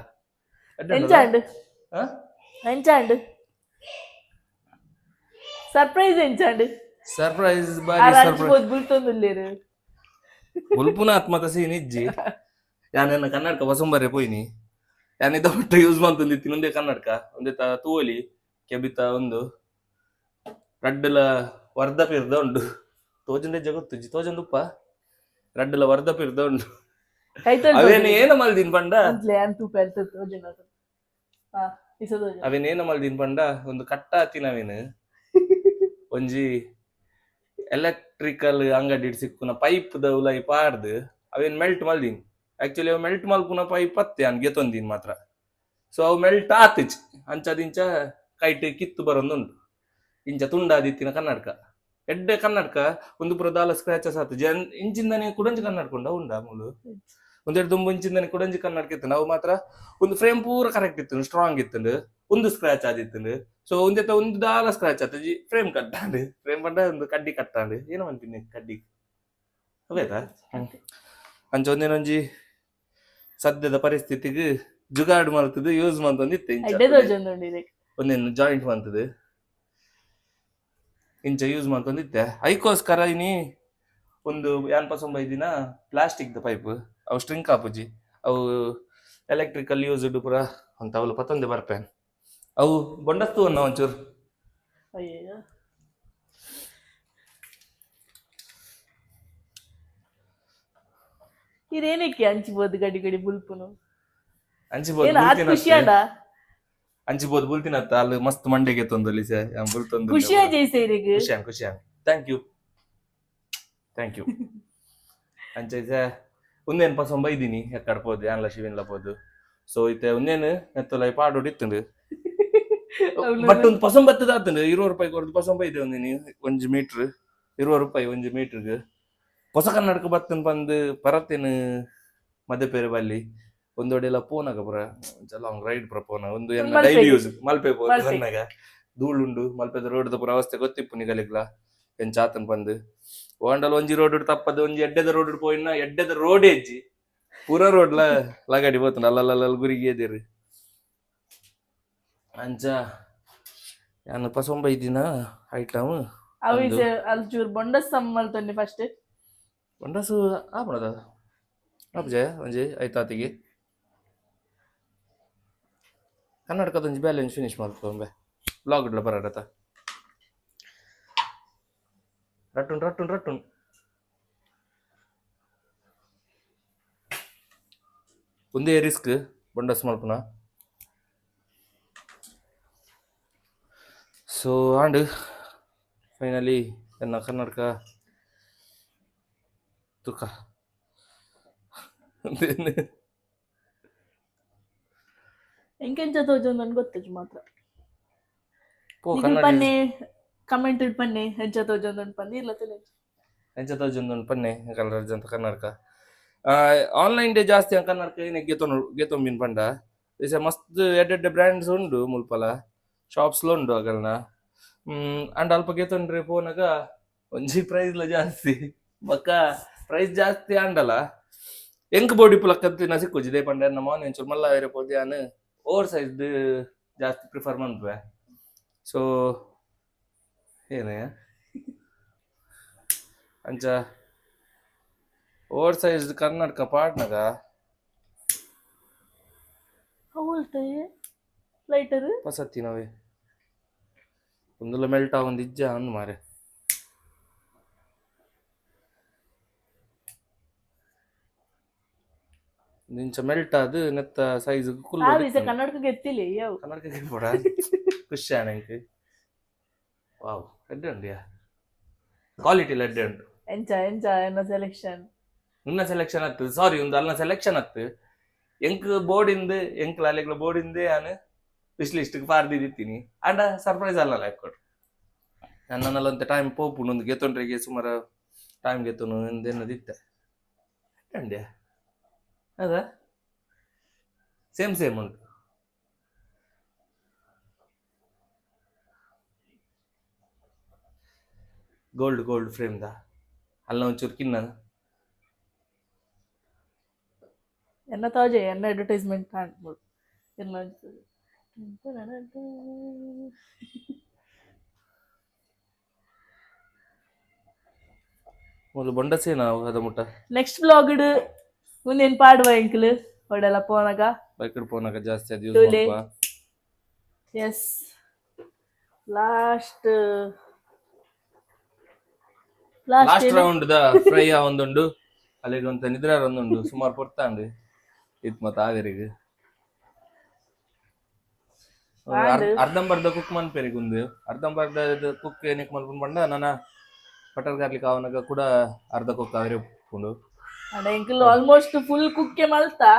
ಎಂಚಾಂಡ್ ಸರ್ಪ್ರೈಸ್ ಎಂಚಾಂಡ್ ಸರ್ಪ್ರೈಸ್ ಬಾರಿ ಬುಲ್ತೊಂದುಲ್ಲೇರು ಬುಲ್ಪುನ ಆತ್ಮತ ಸೀನ್ ಇಜ್ಜಿ ಯಾನೆನ್ನ ಕನ್ನಡಕ ಹೊಸಂಬರೆ ಪೋಯ್ನಿ ಯಾನಿದ್ದ ಒಟ್ಟು ಯೂಸ್ ಮಾಡ್ತಂದಿತ್ತೀನಿ ಒಂದೇ ಕನ್ನಡಕ ಒಂದೇ ತೂವಲಿ ಕೆಬಿತ ಒಂದು ರಡ್ಡಲ ವರ್ಧ ಪಿರ್ದ ಉಂಡು ತೋಜಂಡೆ ಜಗತ್ತುಜ್ಜಿ ತೋಜಂದುಪ್ಪ ರಡ್ಡಲ ವರ್ಧ ಪಿರ್ದ ಉಂಡು ಅವೇನು ಏನ ಮಲ್ದಿನ್ ಪಂಡ ಅವೇನ್ ಏನ ಮಲ್ದಿನ್ ಪಂಡ ಒಂದು ಕಟ್ಟ ಹತ್ತಿನವೇನು ಒಂಜಿ ಎಲೆಕ್ಟ್ರಿಕಲ್ ಅಂಗಡಿ ಸಿಕ್ಕುನ ಪೈಪ್ ದ ಉಲೈ ಪಾಡ್ದು ಅವೇನ್ ಮೆಲ್ಟ್ ಮಲ್ದಿನ್ ಆಕ್ಚುಲಿ ಅವು ಮೆಲ್ಟ್ ಮಲ್ಪುನ ಪೈಪ್ ಪತ್ತೆ ಅನ್ ಗೆತ್ತೊಂದಿನ್ ಮಾತ್ರ ಸೊ ಅವು ಮೆಲ್ಟ್ ಆತಿಚ್ ಅಂಚದಿಂಚ ಕೈಟ್ ಕಿತ್ತು ಬರೋಂದುಂಟು ಇಂಚ ತುಂಡಾದಿತ್ತಿನ ಕನ್ನಡಕ ಎಡ್ಡೆ ಕನ್ನಡಕ ಒಂದು ಪುರ ದಾಲ ಸ್ಕ್ರಾಚಸ್ ಆತು ಇಂಚಿಂದನೆ ಕುಡಂಜಿ ಕನ್ನಡಕ ಉಂಡ ಮೂಲು ಒಂದೆರಡು ದುಂಬು ಇಂಚಿಂದನೆ ಕುಡಂಜಿ ಕನ್ನಡಕ ಇತ್ತು ನಾವು ಮಾತ್ರ ಒಂದು ಫ್ರೇಮ್ ಪೂರ ಕರೆಕ್ಟ್ ಇತ್ತು ಸ್ಟ್ರಾಂಗ್ ಇತ್ತು ಒಂದು ಸ್ಕ್ರಾಚ್ ಆದಿತ್ತು ಸೊ ಒಂದೆತ್ತ ಒಂದು ದಾಲ ಸ್ಕ್ರಾಚ್ ಆತು ಫ್ರೇಮ್ ಕಟ್ಟಾಂಡು ಫ್ರೇಮ್ ಪಂಡ ಒಂದು ಕಡ್ಡಿ ಕಟ್ಟಾಂಡು ಏನೋ ಅಂತೀನಿ ಕಡ್ಡಿ ಅವೇತಾ ಅಂಚ ಒಂದೇನೊಂಜಿ ಸದ್ಯದ ಪರಿಸ್ಥಿತಿಗೆ ಜುಗಾಡ್ ಮಾಡ್ತದೆ ಯೂಸ್ ಮಾಡ್ತಂದಿತ್ತೆ ಒಂದೇನು ಜಾಯಿಂಟ್ ಮಾಡ್ತದೆ ಇಂಚ ಯೂಸ್ ಮಾಡ್ಕೊಂಡಿದ್ದೆ ಐಕೋಸ್ಕರ ಇನಿ ಒಂದು ಯಾನ್ಪಸೊಂಬೈ ದಿನ ಪ್ಲಾಸ್ಟಿಕ್ ದ ಪೈಪ್ ಅವು ಸ್ಟ್ರಿಂಕ್ ಆಪುಜಿ ಅವು ಎಲೆಕ್ಟ್ರಿಕಲ್ ಯೂಸ್ಡ್ ಪೂರ ಅಂತ ಅವಳು ಪತ್ತೊಂದೆ ಬರ್ಪೇನ್ ಅವು ಬೊಂಡಸ್ತು ಅನ್ನ ಒಂಚೂರು ಇದೇನಕ್ಕೆ ಹಂಚಿಬೋದು ಗಡಿ ಗಡಿ ಬುಲ್ಪುನು ಹಂಚಿಬೋದು ಬುಲ್ತಿನತ್ತ ಅಲ್ಲಿ ಮಸ್ತ್ ಮಂಡೆಗೆ ತೊಂದಲ್ಲಿ ಬುಲ್ತೊಂದು ಖುಷಿಯಾನ್ ಥ್ಯಾಂಕ್ ಯು ಅಂಚೈಸ ಉಂದೇನು ಪಸೊಂಬೈದಿನಿ ಎಕ್ಕಡ್ಪೋದು ಯಾನ್ಲ ಶಿವಿನ್ಲ ಪೋದು ಸೊ ಇತ್ತೆ ಉಂದೇನು ಎತ್ತೊಲ ಪಾಡೋಡಿತ್ತುಂಡು ಬಟ್ ಒಂದು ಪಸೊಂಬತ್ತದ ಆತುಂಡು ₹20 ಕೊಡ್ದು ಪಸೊಂಬೈದೆ ಒಂದಿನಿ ಒಂಜಿ ಮೀಟ್ರ್ ₹20 ಒಂಜಿ ಮೀಟ್ರಿಗೆ ಹೊಸ ಕನ್ನಡಕ ಬತ್ತನ್ ಬಂದು ಪರತ್ತೇನು ಮಧ್ಯಪೇರು ಬಲ್ಲಿ ಒಂದೊಡೆಲ್ಲ ಪೋನಾಗ ಪುರ ಲಾಂಗ್ ರೈಡ್ ಪುರ ಪೋನ ಒಂದು ಡೈಲಿ ಯೂಸ್ ಮಲ್ಪೆ ಪೋನಾಗ ಧೂಳುಂಡು ಮಲ್ಪೆದ ರೋಡ್ದ ಪೂರ ಅವಸ್ಥೆ ಗೊತ್ತಿಪ್ಪು ನಿಗಲಿಗ್ಲ ಎಂಚಾತನ್ ಬಂದು ಓಂಡಲ್ ಒಂಜಿ ರೋಡ್ ತಪ್ಪದು ಒಂಜಿ ಎಡ್ಡೆದ ರೋಡ್ ಪೋಯಿನ ಎಡ್ಡೆದ ರೋಡ್ ಎಜ್ಜಿ ಪೂರ ರೋಡ್ಲ ಲಗಾಡಿ పోతుంది ಅಲ್ಲಲ್ಲ ಗುರಿಗೆ ಎದಿರು ಅಂಚ ಯಾನು ಪಸೊಂಬೈ ದಿನ ಐಟಮ್ ಅವು ಅಲ್ಲಿ ಚೂರು ಬೊಂಡಸ್ ಮಲ್ತೊಂಡಿ ಫಸ್ಟ್ ಒಂಡಸು ಆಪಣದ ಅಪ್ಜಯ ಒಂಜಿ ಐತಾತಿಗೆ ಕನ್ನಡಕದ ಒಂಜಿ ಬ್ಯಾಲೆನ್ಸ್ ಫಿನಿಶ್ ಮಾಡ್ಕೊಂಬೆ ಬ್ಲಾಗ್ ಇಡ್ಲ ಬರಡತ ರಟ್ಟುನ್ ಒಂದೇ ರಿಸ್ಕ್ ಬೊಂಡಸ್ ಮಲ್ಪುನ ಸೊ ಆಂಡ್ ಫೈನಲಿ ಎನ್ನ ಕನ್ನಡಕ ತುಕ ಎಂಕೆಂಚ ತೋಜೊಂದು ನನ್ಗೆ ಗೊತ್ತಜ್ಜು ಮಾತ್ರ ಪೋ ನಿಗುಲ್ ಕನ್ನಡ ಪನ್ನೆ ಕಮೆಂಟ್ ಪನ್ನೆ ಎಂಚ ತೋಜೊಂದು ಪನ್ನೆ ಇಲ್ಲ ತಿಳಿದು ಎಂಚ ತೋಜೊಂದು ಪನ್ನೆ ಕಲರ್ ಅಂತ ಕನ್ನಡಕ ಆನ್ಲೈನ್ ಡೇ ಜಾಸ್ತಿ ಕನ್ನಡಕ ಏನೇ ಗೆತೊಂಬಿನ ಪಂಡ ಇಸ ಮಸ್ತ್ ಎಡ್ಡೆಡ್ಡೆ ಬ್ರ್ಯಾಂಡ್ಸ್ ಉಂಡು ಮುಲ್ಪಲ ಶಾಪ್ಸ್ಲು ಉಂಡು ಅಗಲ್ನ ಅಂಡ್ ಅಲ್ಪ ಗೆತೊಂಡ್ರೆ ಪೋನಾಗ ಒಂಜಿ ಪ್ರೈಸ್ಲ ಜಾಸ್ತಿ ಬೊಕ್ಕ ಪ್ರೈಸ್ ಜಾಸ್ತಿ ಅಂಡಲ ಎಂಕ್ ಬೋಡಿ ಪುಲಕ್ಕಂತಿನ ಸಿಕ್ಕುಜಿ ಪಂಡ ಎನ್ನ ಮಾನ್ ಎಂಚೂರು ಮಲ್ಲ ಬೇರೆ ಪೋದ್ಯಾನ್ ಓವರ್ ಸೈಜ್ ಜಾಸ್ತಿ ಪ್ರಿಫರ್ ಮಾಡ್ವೆ ಸೊ ಏನೇ ಅಂಚ ಓವರ್ ಸೈಜ್ ಕನ್ನಡಕ ಪಾಡ್ನಾಗ ಅವಲ್ತಾಯಿ ಲೈಟರ್ ಪಸತ್ತಿನವೇ ಒಂದುಲ ಮೆಲ್ಟ್ ಆಗೊಂದು ಇಜ್ಜ ಅಂದ್ ಮಾರೆ ನಿಂಚ ಮೆಲ್ಟ್ ಅದು ನೆತ್ತ ಸೈಜ್ ಕುಲ್ಲ ಕನ್ನಡಕ ಗೆತ್ತಿಲ್ಲ ಯಾವ ಕನ್ನಡಕ ಪೋಡ ಖುಷಿ ಆಣಂಕ್ ವಾವ್ ಎಡ್ಡೆ ಉಂಡಿಯಾ ಕ್ವಾಲಿಟಿ ಎಡ್ಡೆ ಉಂಟು ಎಂಚ ಎನ್ನ ಸೆಲೆಕ್ಷನ್ ನಿನ್ನ ಸೆಲೆಕ್ಷನ್ ಆತು ಸಾರಿ ಒಂದು ಅಲ್ಲ ಸೆಲೆಕ್ಷನ್ ಆತು ಎಂಕ್ ಬೋರ್ಡಿಂದ ಎಂಕ್ ಲಾಲೆಗ್ಲ ಬೋರ್ಡಿಂದೆ ನಾನು ವಿಶ್ ಲಿಸ್ಟ್ಗೆ ಪಾರ್ದಿದ್ದೀನಿ ಅಂಡ ಸರ್ಪ್ರೈಸ್ ಅಲ್ಲ ಹಾಕೊಡು ನನ್ನಲ್ಲಂತ ಟೈಮ್ ಪೋಪುಂಡು ಒಂದು ಗೆತ್ತೊಂಡ್ರಿಗೆ ಸುಮಾರು ಟೈಮ್ ಗೆತ್ತನು ಎಂದೇನದಿತ್ತೆ ಅಂಡ್ಯಾ ಅದಾ ಸೇಮ್ ಉಂಟು ಗೋಲ್ಡ್ ಫ್ರೇಮ್ದ ಅಲ್ಲ ಒಂಚೂರು ಕಿನ್ನ ಎನ್ನ ತಾಜೆ ಎನ್ನ ಅಡ್ವರ್ಟೈಸ್ಮೆಂಟ್ ಕಾಣ್ಬೋದು ಎಲ್ಲ ಮೊದಲು ಬೊಂಡಸೇನಾ ಅದ ಮುಟ್ಟ ನೆಕ್ಸ್ಟ್ ಬ್ಲಾಗ್ ಮುಂದೇನು ಪಾಡುವ ಎಂಕಲ್ ಹೊಡೆಲ್ಲ ಪೋನಾಗ ಬೈಕಡ್ ಪೋನಾಗ ಜಾಸ್ತಿ ಅದು ತೋಲೆ. ಯೂಸ್ ಮಾಡ್ಪ ಎಸ್ ಲಾಸ್ಟ್ ಲಾಸ್ಟ್ ರೌಂಡ್ ದ ಫ್ರೈ ಒಂದುಂಡು ಅಲ್ಲಿಗೆ ಒಂದು ನಿದ್ರಾರ ಒಂದುಂಡು ಸುಮಾರು ಕೊಡ್ತಾಂಡು ಇತ್ ಮತ್ತ ಆವೇರಿಗೆ ಅರ್ಧಂಬರ್ಧ ಕುಕ್ ಮನ್ಪೇರಿಗೆ ಒಂದು ಅರ್ಧಂಬರ್ಧ ಕುಕ್ ಏನಕ್ಕೆ ಮಲ್ಪುಂಡು ಬಂಡ ನನ್ನ ಬಟರ್ ಗಾರ್ಲಿಕ್ ಅವನಾಗ ಕೂಡ ಅರ್ಧ ಕುಕ್ ಆವೇರೆ ಉಪ್ಪುಂಡು ಎಂಕಲ್ almost full Kukke Malta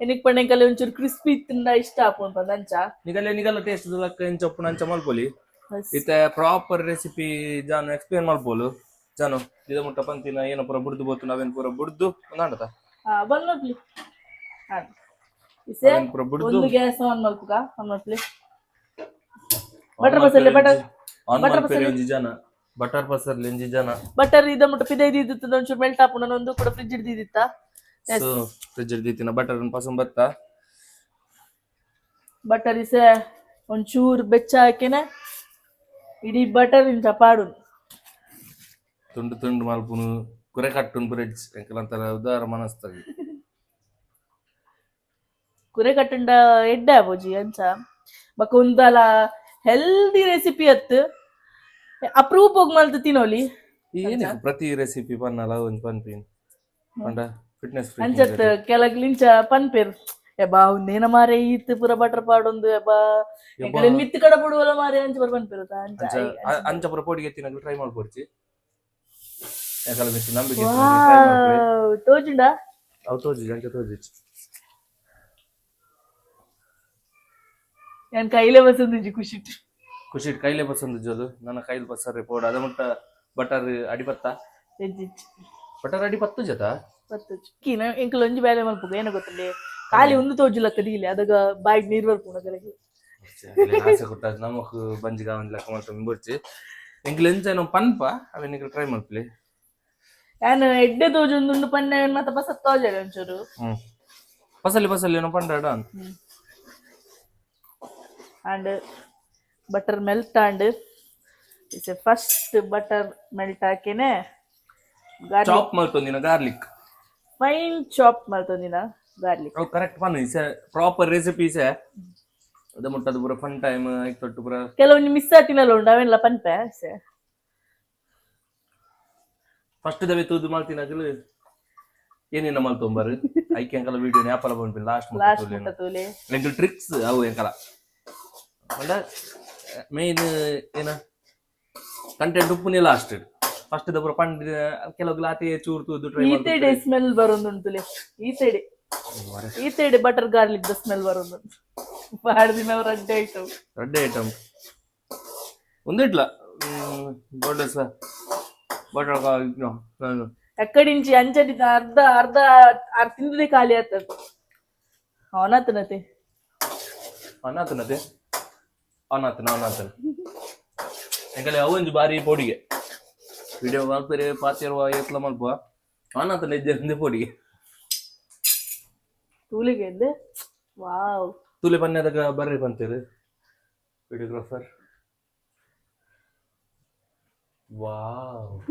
ENIAC ಪಂಡ ಎಂಕಲ್ ಒಂಚೂರು ಕ್ರಿಸ್ಪಿ ತಿಂದ ಇಷ್ಟ ಆಪುಂಡು ಪದಂಚ ನಿಗಲ್ಲ ಟೇಸ್ಟ್ ಲಕ್ಕ ಎಂಚ ಉಪ್ಪುನ ಅಂಚ ಮಲ್ಪೊಲಿ ಇತ್ತೆ ಪ್ರಾಪರ್ ರೆಸಿಪಿ ಜಾನು ಎಕ್ಸ್ಪ್ಲೇನ್ ಮಲ್ಪೋಲು ಜಾನು ಇದ ಮುಟ್ಟ ಪಂತಿನ ಏನೋ ಪೂರ ಬುಡ್ದು ಬೋತು ನಾವೇನ್ ಪೂರ ಬುಡ್ದು ಒಂದಾಂಡತ ಬನ್ನೋಪ್ಲಿ ಇಸೆ ಪೂರ ಬುಡ್ದು ಒಂದು ಗ್ಯಾಸ್ ಆನ್ ಮಲ್ಪುಗ ಆನ್ ಮಲ್ಪಲಿ ಬಟರ್ ಮಸಾಲೆ ಒಂಜಿ ಜನ ಬಟರ್ ಪಸರ್ಲಿ ಒಂಜಿ ಜನ ಬಟರ್ ಇದ ಮುಟ್ಟ ಪಿದ ಇದ್ದಿತ್ತು ಒಂಚೂರು ಮೆಲ್ಟ್ ಆಪುಂಡು ಒಂದು ಕೂಡ ಫ್ರಿಜ್ ಹಿಡ್ದಿತ್ತ ಸೊ ಫ್ರಿಜ್ ಹಿಡ್ದಿತ್ತಿನ ಬಟರ್ ಪಸಂದ್ ಬತ್ತ ಬಟರ್ ಇಸೆ ಒಂಚೂರು ಬೆಚ್ಚ ಹಾಕಿನ ಇಡೀ ಬಟರ್ ಇಂಚ ಪಾಡು ತುಂಡು ಮಲ್ಪುನು ಕುರೆ ಕಟ್ಟುನ್ ಬ್ರಿಡ್ಜ್ ಎಂಕಲಂತರ ಉದಾರ ಮನಸ್ತಾಗಿ ಕುರೆ ಕಟ್ಟಂಡ ಎಡ್ಡೆ ಆಬೋಜಿ ಅಂಚ ಬಕ ಒಂದಲ ಹೆಲ್ದಿ ರೆಸಿಪಿ ಅತ್ತು ಅಪ್ರೂಪ್ ಹೋಗಿ ಮಲ್ತು ತಿನ್ನೋಲಿ ಏನಿಗೆ ಪ್ರತಿ ರೆಸಿಪಿ ಪನ್ನಲ ಒಂದ್ ಪನ್ಪಿನ್ ಪಂಡ ಫಿಟ್ನೆಸ್ ಅಂಚತ್ ಕೆಲಗ್ಲಿಂಚ ಪನ್ಪೇರ್ ಎಬಾ ಒಂದೇನ ಮಾರೆ ಈತ್ ಪೂರ ಬಟರ್ ಪಾಡೊಂದು ಎಬಾ ಮಿತ್ತು ಕಡ ಬಿಡುವಲ್ಲ ಮಾರೆ ಅಂಚ ಬರ್ ಪನ್ಪೇರತ ಅಂಚ ಪೂರ ಪೋಡಿಗೆ ತಿನ್ನಲು ಟ್ರೈ ಮಾಡ್ಕೊಡ್ಚಿ ಯಾಕಲ್ಲ ಮಿತ್ತು ನಂಬಿಕೆ ತೋಜುಂಡ ಅವು ತೋಜಿ ಅಂಚ ತೋಜಿಚ್ಚು ನಾನು ಕೈಲೇ ಬಸಂದಿಜ್ಜಿ ಖುಷಿ ಕೈಲೇ ಬಸಂದು ಜೋಲು ನನ್ನ ಕೈಲಿ ಬಸರೆ ಪೋಡ ಅದ ಮುಟ್ಟ ಬಟರ್ ಅಡಿಪತ್ತ ಬಟರ್ ಅಡಿಪತ್ತು ಜತ ಕೀನ ಎಂಕಲ್ ಒಂಜಿ ಬೇಲೆ ಮಲ್ಪುಗ ಏನೋ ಗೊತ್ತಂಡೆ ಖಾಲಿ ಒಂದು ತೋಜುಲಕ್ಕ ದೀಲೆ ಅದಾಗ ಬಾಯಿಗೆ ನೀರು ಬರ್ಪುಣ ಕೆಲಗೆ ಆಸೆ ಕೊಟ್ಟ ನಮಕ್ ಬಂಜಿಗ ಒಂದ್ ಲೆಕ್ಕ ಮಾಡ್ಕೊಂಡು ಬರ್ಚಿ ಎಂಕ್ಲೆ ಎಂಚ ಪನ್ಪ ಅವೆ ನಿಕ್ಲೆ ಟ್ರೈ ಮಾಡ್ಪ್ಲಿ ನಾನು ಎಡ್ಡೆ ತೋಜೊಂದುಂಡು ಪನ್ನೆ ಮತ್ತೆ ಬಸ ತೋಜಾಗ ಒಂಚೂರು ಪಸಲಿ ಏನೋ ಪಂಡಾಡ and butter melt and it's first butter melt ಹಾಕಿನೇ ಚಾಪ್ ಮಾಡ್ತೊಂದಿನ ಗಾರ್ಲಿಕ್ ಫೈನ್ ಚಾಪ್ ಮಾಡ್ತೊಂದಿನ ಗಾರ್ಲಿಕ್ ಕರೆಕ್ಟ್ ಪನ್ ಪ್ರಾಪರ್ ರೆಸಿಪೀಸ್ ಅದು ಮುಟ್ಟದು ಪೂರ ಫನ್ ಟೈಮ್ ಐಕ್ ತೊಟ್ಟು ಪೂರ ಕೆಲವೊಂದು ಮಿಸ್ ಆತಿನಲ್ಲ ಉಂಡು ಅವೆಲ್ಲ ಪನ್ಪೆ ಫಸ್ಟ್ ದವೆ ತೂದು ಮಾಡ್ತೀನಾಗಲು ಏನೇನ ಮಲ್ತೊಂಬರು ಐಕೆ ಎಂಕಲ ವಿಡಿಯೋ ನ್ಯಾಪಲ ಬಂದ್ಬಿಟ್ಟು ಲಾಸ್ಟ್ ಮುಟ್ಟ ತೂಲೆ ಎಂಕಲ್ ಟ್ರಿಕ್ಸ್ ಅವು ಎಂಕಲ ಮೇನ್ ಏನ ಕಂಟೆಂಟ್ ಉಪ್ಪುನೇ ಲಾಸ್ಟ್ ಫಸ್ಟ್ ದ ಪೂರ ಪಂಡ್ ಕೆಲವು ಲಾತಿ ಚೂರು ತೂದು ಟ್ರೈ ಈತೆಡೆ ಸ್ಮೆಲ್ ಬರೋದುಂಟುಲೆ ಈತೆಡೆ ಬಟರ್ ಗಾರ್ಲಿಕ್ ದ ಸ್ಮೆಲ್ ಬರೋದುಂಟು ಮಾಡಿದಿನ ರೆಡ್ ಐಟಮ್ ಒಂದಿಟ್ಲ ಬೋರ್ಡಸ್ ಎಕ್ಕಡಿಂಚಿ ಅಂಚಡಿ ಅರ್ಧ ಅರ್ಧ ಅರ್ಧ ತಿಂದದೆ ಖಾಲಿ ಆಗ್ತದೆ ಅವನಾತನತೆ ಎಂಕಲೆ ಅವಂಜಿ ಬಾರಿ ಪೋಡಿಗೆ ವಿಡಿಯೋ ಮಲ್ಪರೆ ಪಾತಿರುವ ಏತ್ಲ ಮಲ್ಪ ಅವನಾತನ ಇದ್ದೆ ಪೋಡಿಗೆ ತೂಲಿಗೆ ಇದ್ದೆ ವಾವ್ ತುಲೆ ಪನ್ಯದಾಗ ಬರ್ರಿ ಬಂತೀರಿ ವಿಡಿಯೋಗ್ರಾಫರ್ ವಾವ್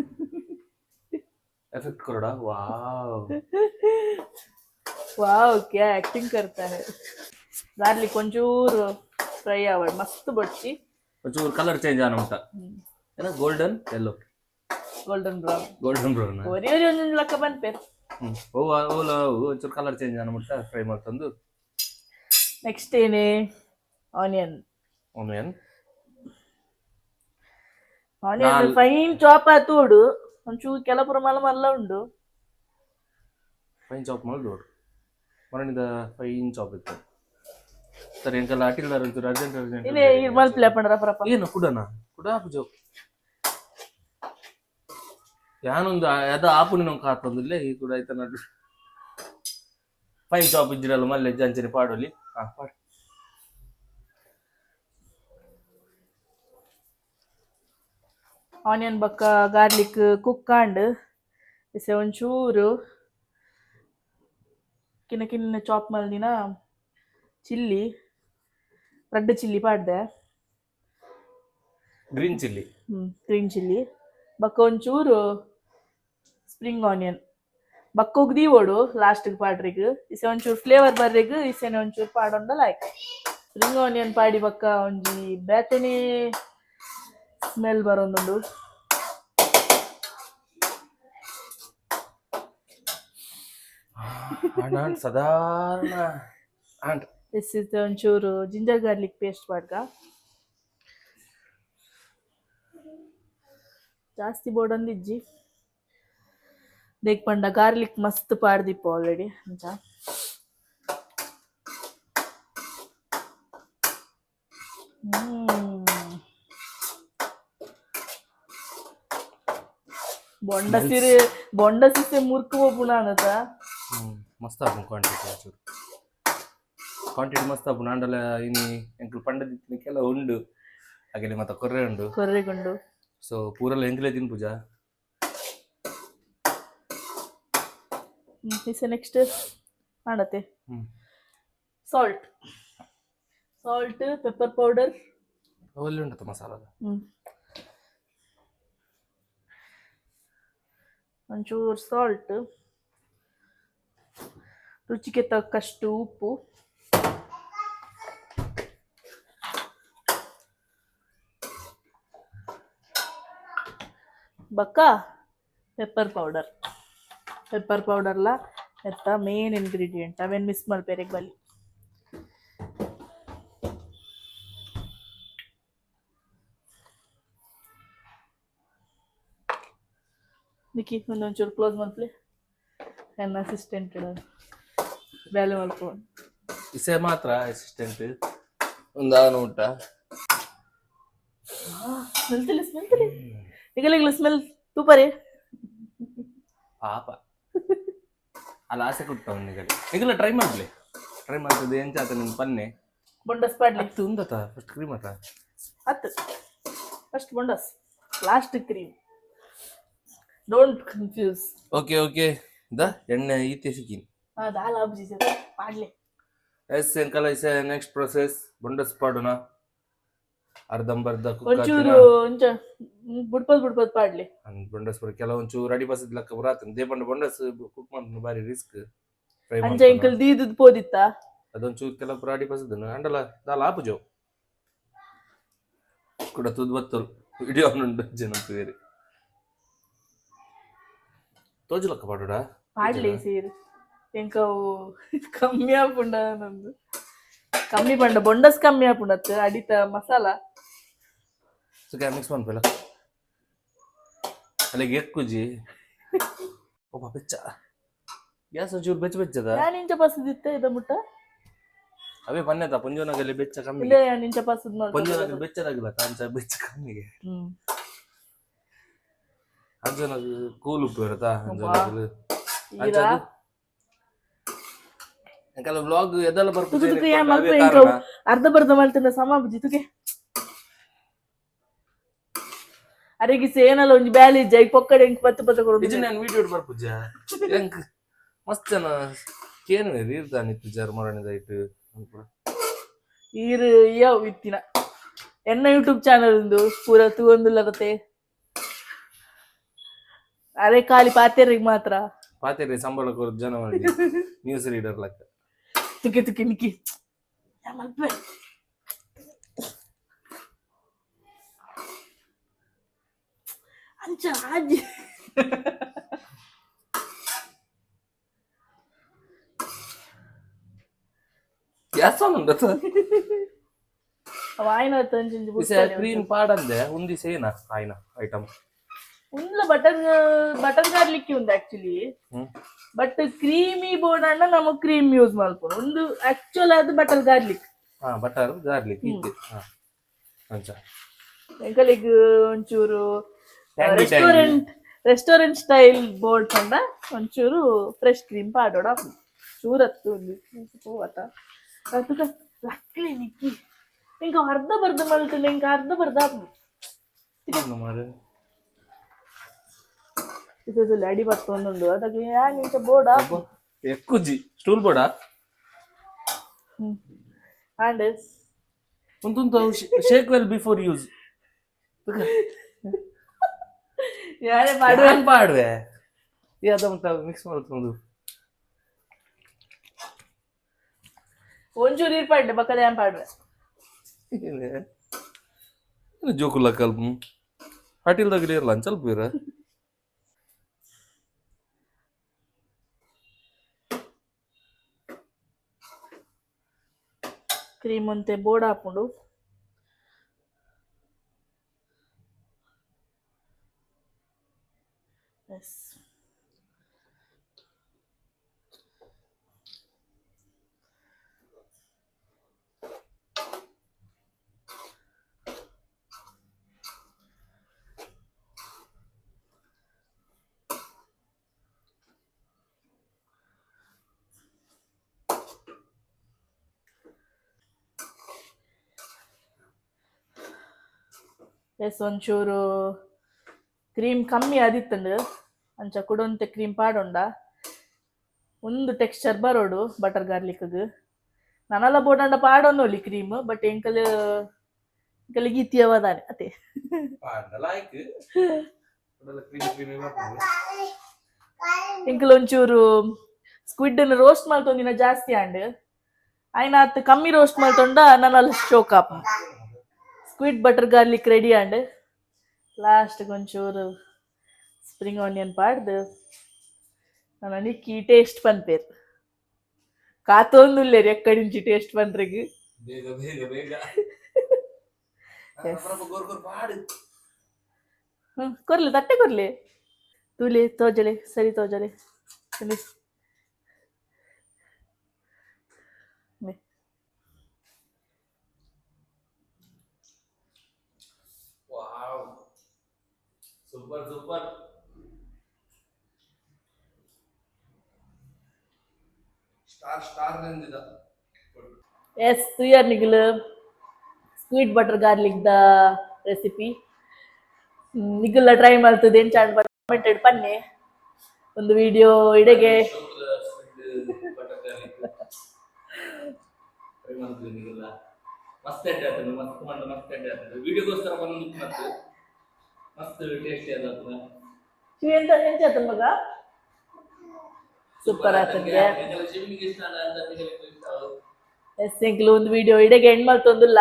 इफेक्ट करोड़ा वाव वाव क्या एक्टिंग करता है गार्लिक ಒಂಚೂರು ಫ್ರೈ ಆವಡ್ ಮಸ್ತ್ ಬಡ್ಸಿ ಒಂಚೂರು ಕಲರ್ ಚೇಂಜ್ ಆನ ಉಂಟ ಏನ ಗೋಲ್ಡನ್ ಯೆಲ್ಲೋ ಗೋಲ್ಡನ್ ಬ್ರೌನ್ ಒರಿ ಒಂದೊಂದು ಲಕ್ಕ ಬಂದ್ಪೇರ್ ಓಲ ಒಂಚೂರು ಕಲರ್ ಚೇಂಜ್ ಆನ ಉಂಟ ಫ್ರೈ ಮಾಡ್ತಂದು ನೆಕ್ಸ್ಟ್ ಏನೇ ಆನಿಯನ್ ಫೈನ್ ಚಾಪ್ ಆತೋಡು ಒಂಚೂರು ಕೆಲಪುರ ಮಲ್ಲ ಉಂಡು ಫೈನ್ ಚಾಪ್ ಮಾಡ್ದೋಡು ಮರಣಿದ ಫೈನ್ ಚಾಪ್ ಇತ್ತು ಸರಿ ಎಂಕಲ್ಲ ಅಟಿಲ್ದಾರ ಒಂಚೂರು ಅರ್ಜೆಂಟ್ ಇಲ್ಲೇ ಮಲ್ಪಲೆ ಪಂಡ್ರ ಪರಪ್ಪ ಏನು ಕುಡ ಪೂಜೋ ಯಾನೊಂದು ಅದ ಆಪುನಿ ನಾವು ಕಾತೊಂದಿಲ್ಲ ಈ ಕೂಡ ಆಯ್ತ ನಡು ಫೈನ್ ಚಾಪ್ ಇದ್ದಿರಲ್ಲ ಮಲ್ಲೆ ಜಂಚನೆ ಪಾಡೋಲಿ ಪಾಡು ಆನಿಯನ್ ಬಕ್ಕ ಗಾರ್ಲಿಕ್ ಕುಕ್ಕಾಂಡ್ ಇಸೆ ಒಂಚೂರು ಕಿನ್ನ ಚಾಪ್ ಮಲ್ದಿನ ಚಿಲ್ಲಿ ರೆಡ್ ಚಿಲ್ಲಿ ಪಾಡ್ದೆ ಗ್ರೀನ್ ಚಿಲ್ಲಿ ಬಕ್ಕ ಒಂಚೂರು ಸ್ಪ್ರಿಂಗ್ ಆನಿಯನ್ ಬಕ್ಕ ಉಗ್ದಿ ಓಡು ಲಾಸ್ಟ್ಗೆ ಪಾಡ್ರಿಗ್ ಇಸೆ ಒಂಚೂರು ಫ್ಲೇವರ್ ಬರ್ರಿಗ್ ಇಸೆನೆ ಒಂಚೂರು ಪಾಡೊಂಡ ಲೈಕ್ ಸ್ಪ್ರಿಂಗ್ ಆನಿಯನ್ ಪಾಡಿ ಬಕ್ಕ ಒಂಜಿ ಬೇತೆನೆ ಸ್ಮೆಲ್ ಬರೋದುಂಡು ಸಾಧಾರಣ ಒಂಚೂರು ಜಿಂಜರ್ ಗಾರ್ಲಿಕ್ ಪೇಸ್ಟ್ ಪಾಡ್ಗ ಜಾಸ್ತಿ ಬೋಡಂದಿಜ್ಜಿ ದೇಕ್ ಪಂಡ ಗಾರ್ಲಿಕ್ ಮಸ್ತ್ ಪಾಡ್ದಿಪ್ಪ ಆಲ್ರೆಡಿ ಅಂಚ ಬೊಂಡ ಸಿಸೆ ಮುರ್ಕು ಹೋಗ್ಬಿಡ ಅನ್ನತ್ತ ಮಸ್ತ್ ಆಪು ಕ್ವಾಂಟಿಟಿ ಮಸ್ತ್ ಆಪು ನಾಂಡಲ ಇನಿ ಎಂಕಲ್ ಪಂಡದಿತ್ತನಿಕ್ಕೆಲ್ಲ ಉಂಡು ಹಾಗೆ ಮತ್ತೆ ಕೊರ್ರೆಗುಂಡು ಸೊ ಪೂರಲ್ಲ ಎಂಕಲೇ ತಿನ್ ಪೂಜಾ ನೆಕ್ಸ್ಟ್ ಮಾಡತ್ತೆ ಸಾಲ್ಟ್ ಪೆಪ್ಪರ್ ಪೌಡರ್ ಒಳ್ಳೆ ಉಂಟು ಮಸಾಲದ ಒಂಚೂರು ಸಾಲ್ಟ್ ರುಚಿಗೆ ತಕ್ಕಷ್ಟು ಉಪ್ಪು ಬಕ್ಕ ಪೆಪ್ಪರ್ ಪೌಡರ್ಲ ಎತ್ತ ಮೇನ್ ಇಂಗ್ರೀಡಿಯೆಂಟ್ ಅವೇನು ಮಿಸ್ ಮಾಡ್ಬೇರೆ ಬಲಿ ನಿಕ್ಕಿ ಒಂದೊಂಚೂರು ಕ್ಲೋಸ್ ಮಾಡ್ಲಿ ನನ್ನ ಅಸಿಸ್ಟೆಂಟ್ ಬೇಲೆ ಮಾಡ್ಕೊಂಡು ಇಸೆ ಮಾತ್ರ ಅಸಿಸ್ಟೆಂಟ್ ಒಂದಾನು ಊಟ ಸ್ಮೆಲ್ ಈಗಲೇ ಸ್ಮೆಲ್ ತೂಪರಿ ಪಾಪ ಅಲ್ಲ ಆಸೆ ಕೊಡ್ತಾವ ನಿಗಲಿ ಈಗಲ ಟ್ರೈ ಮಾಡ್ತದೆ ಏನ್ ಚಾತ ನಿನ್ ಪನ್ನೆ ಬೊಂಡಸ್ ಪಾಡ್ಲಿ ಅತ್ತು ಉಂದತ ಫಸ್ಟ್ ಕ್ರೀಮ್ ಅತ್ತ ಅತ್ ಫಸ್ಟ್ ಬೊಂಡಸ್ last cream don't confuse. Okay okay ದ ಎಣ್ಣೆ ಈತೆ ಸಿಕ್ಕಿನ್ ದಾಲ ಅಬ್ಜಿ ಪಾಡ್ಲಿ ಎಸ್ ಎಂಕಲ ಇಸ ನೆಕ್ಸ್ಟ್ ಪ್ರೊಸೆಸ್ ಬೊಂಡಸ್ ಪಾಡುನ ಅರ್ಧಂಬರ್ಧ ಒಂಚೂರು ಒಂಚ ಬುಡ್ಪದ್ ಪಾಡ್ಲಿ ಬೊಂಡಸ್ ಪುರ ಕೆಲವೊಂಚೂರು ಅಡಿ ಬಸದ್ ಲಕ್ಕ ಬರಾತನ್ ದೇಪಂಡ ಬೊಂಡಸ್ ಕುಕ್ ಮಾಡ್ತಾನೆ ಬಾರಿ ರಿಸ್ಕ್ ಫ್ರೈ ಅಂಚ ಮಾಡ್ತಾನ ಇಂಕಲ್ ದೀದದ್ ಪೋದಿತ್ತ ಅದೊಂಚೂರು ಕೆಲವು ಪುರ ಅಡಿ ಬಸದನು ಅಂಡಲ ದಾಲ ಆಪುಜೋ ಕೂಡ ತುದ್ ಬತ್ತಲು ವಿಡಿಯೋ నుండి ಜನ ಬೇರೆ ತೋಜುಲಕ್ಕ ಪಾಡೋಡ ಪಾಡ್ಲಿ ಸೀರ್ ಎಂಕ ಕಮ್ಮಿ ಆಪುಂಡ ನಂದು ಕಮ್ಮಿ ಪಂಡ ಬೊಂಡಸ್ ಕಮ್ಮಿ ಆಪುಂಡತ್ ಅಡಿತ ಮಸಾಲ ಸುಕ ಮಿಕ್ಸ್ ಮಾಡ್ಪಲ್ಲ ಅಲ್ಲಿಗೆ ಎಕ್ಕುಜಿ ಒಬ್ಬ ಬೆಚ್ಚ ಗ್ಯಾಸ್ ಒಂಚೂರು ಬೆಚ್ಚ ಬೆಚ್ಚದ ಯಾನ್ ಇಂಚ ಪಸದಿತ್ತ ಇದ ಮುಟ್ಟ ಅವೇ ಪನ್ನೆತ ಪಂಜೋನಗಲ್ಲಿ ಬೆಚ್ಚ ಕಮ್ಮಿ ಇಲ್ಲೇ ಯಾನ್ ಇಂಚ ಪಸದ್ ಪಂಜೋನಗಲ್ಲಿ ಬೆಚ್ಚದಾಗಿಲ್ಲ ಕಾಂಚ ಬೆಚ್ಚ ಕಮ್ಮಿಗೆ ಅಂಜನಗ ಕೂಲ್ ಉಪ್ಪು ಇರತ್ತಾ ಅಂಜನಗಲ್ಲಿ ಈರಾ ಎಂಕಲ ವ್ಲಾಗ್ ಎದೆಲ್ಲ ತುಕು ತುಕು ಯಾನ್ ಮಲ್ಪ ಬರ್ಪುಜಿ ಎಂಕ ಅರ್ಧ ಬರ್ಧ ಮಲ್ತಿನ ಸಮ ಬುಜಿ ತುಕೆ ಅರೆಗಿಸ ಏನಲ್ಲ ಒಂಜಿ ಬ್ಯಾಲಿ ಜೈ ಪೊಕ್ಕಡೆ ಎಂಕ್ ಪತ್ತು ಪತ್ತು ಕೊಡು ಇದು ನಾನು ವಿಡಿಯೋ ಬರ್ಪುಜ ಎಂಕ್ ಮಸ್ತ್ ಜನ ಕೇನು ಇರ್ತಾನಿತ್ತು ಜರ್ಮರಣಿದ ಇಟ್ಟು ಈರು ಯಾವ ಇತ್ತಿನ ಎನ್ನ ಯೂಟ್ಯೂಬ್ ಚಾನಲ್ ಉಂದು ಪೂರ ತೂವೊಂದುಲ್ಲದತೆ ಅರೆ ಖಾಲಿ ಪಾತೆರಿಗೆ ಮಾತ್ರ ಪಾತೇರಿ ಸಂಬಳ ಕೊರ ಜನ ಮಾಡಿ ನ್ಯೂಸ್ ರೀಡರ್ ಲಕ್ಕ ತುಕೆ ತುಕೆ ನಿಕ್ಕಿ ಮಲ್ಪೆ ಅಂಚ ಆಜಿ ಗ್ಯಾಸ್ ಆನ್ ಉಂಡತ ಅವ ಆಯ್ನ ತಂಜಿಂಜಿ ಕ್ರೀಮ್ ಪಾಡಂದೆ ಉಂದಿ ಸೇನಾ ಆಯ್ನ ಐಟಮ್ ಉಂದ್ಲ ಬಟರ್ ಗಾರ್ಲಿಕ್ ಉಂದು ಆಕ್ಚುಲಿ ಬಟ್ ಕ್ರೀಮಿ ಬೋರ್ಡ್ ಅಣ್ಣ ನಮಗ್ ಕ್ರೀಮ್ ಯೂಸ್ ಮಾಡ್ಕೊಂಡು ಒಂದು ಆಕ್ಚುಲ್ ಅದು ಬಟರ್ ಗಾರ್ಲಿಕ್ ಬಟರ್ ಗಾರ್ಲಿಕ್ ಇತ್ತು ಅಂಚ ಎಂಕಲಿಗ್ ಒಂಚೂರು Tangy, tangy. Restaurant style board ಪಂಡ ಒಂಚೂರು ಫ್ರೆಶ್ ಕ್ರೀಮ್ ಪಾಡೋಡ ಚೂರತ್ತು ಹೋವತ್ತ ತುಕ ಲಕ್ಲಿ ನಿಕ್ಕಿ ಇಂಕ ಅರ್ಧ ಬರ್ಧ ಮಲ್ತಂಡೆ ಇಂಕ ಅರ್ಧ ಬರ್ಧ ಇದರಲ್ಲಿ ಅಡಿ ಬರ್ತೊಂದುಂಡು ಅದಕ್ಕೆ ಯಾನ್ ಇಂಚ ಬೋರ್ಡ್ ಎಕ್ಕುಜಿ ಸ್ಟೂಲ್ ಬೋರ್ಡ ಅಂಡ್ ಒಂದೊಂದು ಶೇಕ್ ವೆಲ್ ಬಿಫೋರ್ ಯೂಸ್ ಯಾರೇ ಮಾಡುವ ಪಾಡುವೆ ಯಾವ್ದು ಮಿಕ್ಸ್ ಮಾಡ್ಕೊಂಡು ಒಂಚೂರು ನೀರು ಪಾಡ್ಡೆ ಬಕ್ಕದ ಏನ್ ಪಾಡ್ವೆ ಜೋಕುಲ್ಲ ಕಲ್ಪ ಹೋಟೆಲ್ದಾಗ ಇರಲ್ಲ ಸ್ವಲ್ಪ ಇರ ಕ್ರೀಮ್ ಅಂತೆ ಬೋರ್ಡ್ ಹಾಕೊಂಡು ಎಸ್ ಎಸ್ ಒಂಚೂರು ಕ್ರೀಮ್ ಕಮ್ಮಿ ಆದಿತ್ತಂಡು ಅಂಚ ಕುಡೊಂತೆ ಕ್ರೀಮ್ ಪಾಡೊಂಡ ಒಂದು ಟೆಕ್ಸ್ಚರ್ ಬರೋಡು ಬಟರ್ ಗಾರ್ಲಿಕ್ಗ್ ನನಲ ಬೋಡಂಡ ಪಾಡೊನ್ನೊಲಿ ಕ್ರೀಮ್ ಬಟ್ ಎಂಕಲ್ ಗೀತಿಯವದಾನೆ ಅತೆ ಎಂಕಲ್ ಒಂಚೂರು ಸ್ಕ್ವಿಡ್ ಅನ್ನು ರೋಸ್ಟ್ ಮಾಡ್ತೊಂದಿನ ಜಾಸ್ತಿ ಆಂಡ್ ಆಯ್ನ ಅತ್ ಕಮ್ಮಿ ರೋಸ್ಟ್ ಮಾಡ್ತೊಂಡ ನನಲ ಶೋಕಾಪ್ squid butter garlic ready and last ಒಂಚೂರು ಸ್ಪ್ರಿಂಗ್ ಆನಿಯನ್ ಪಾಡ್ದು ನಾನು ನಿಕ್ಕಿ ಟೇಸ್ಟ್ ಪನ್ಪೇರ್ ಕಾತೊಂದುಲ್ಲೇರಿ ಎಕ್ಕಡಿಂಚಿ ಟೇಸ್ಟ್ ಪನ್ರೆಗ್ ಬೇಗ ಬೇಗ ಬೇಗ ಕೊರ್ಲಿ ತಟ್ಟೆ ಕೊರ್ಲಿ ತುಲಿ ತೋಜಲೆ ಸರಿ ತೋಜಲೆ ಸೂಪರ್ ಸೂಪರ್ ಸ್ಟಾರ್ ನಿಂದಿದ ಎಸ್ ತುಯರ್ ನಿಗಲು ಸ್ವೀಟ್ ಬಟರ್ ಗಾರ್ಲಿಕ್ ದ ರೆಸಿಪಿ ನಿಗಲ್ಲ ಟ್ರೈ ಮಾಡ್ತದೆ ಎಂಚಾಂಡ್ ಕಮೆಂಟೆಡ್ ಪನ್ನೆ ಒಂದು ವಿಡಿಯೋ ಇಡೆಗೆ ಮಸ್ತ್ ಎಡ್ಡೆ ಆಗ್ತದೆ ಮಸ್ತ್ ಮಂಡ ಮಸ್ತ್ ಎಡ್ಡೆ ಆಗ್ತದೆ ವಿಡಿಯೋಗೋಸ್ಕರ ಬಂದು ಮತ್ತೆ ಮಸ್ತ್ ಟೇಸ್ಟಿ ಆಗ್ತದೆ ಎಂತ ಎಂಚ ಮಗ ಸೂಪರ್ ಆಗ್ತದೆ ಎಸ್ ಎಂಕ್ಲು ಒಂದು ವಿಡಿಯೋ ಇಡೆಗೆ ಎಂಡ್ ಮಲ್ತೊಂದುಲ್ಲ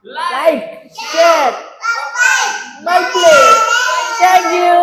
ಲೈಕ್ ಶೇರ್ ಮಲ್ಪ್ಲೆ ಥ್ಯಾಂಕ್ ಯು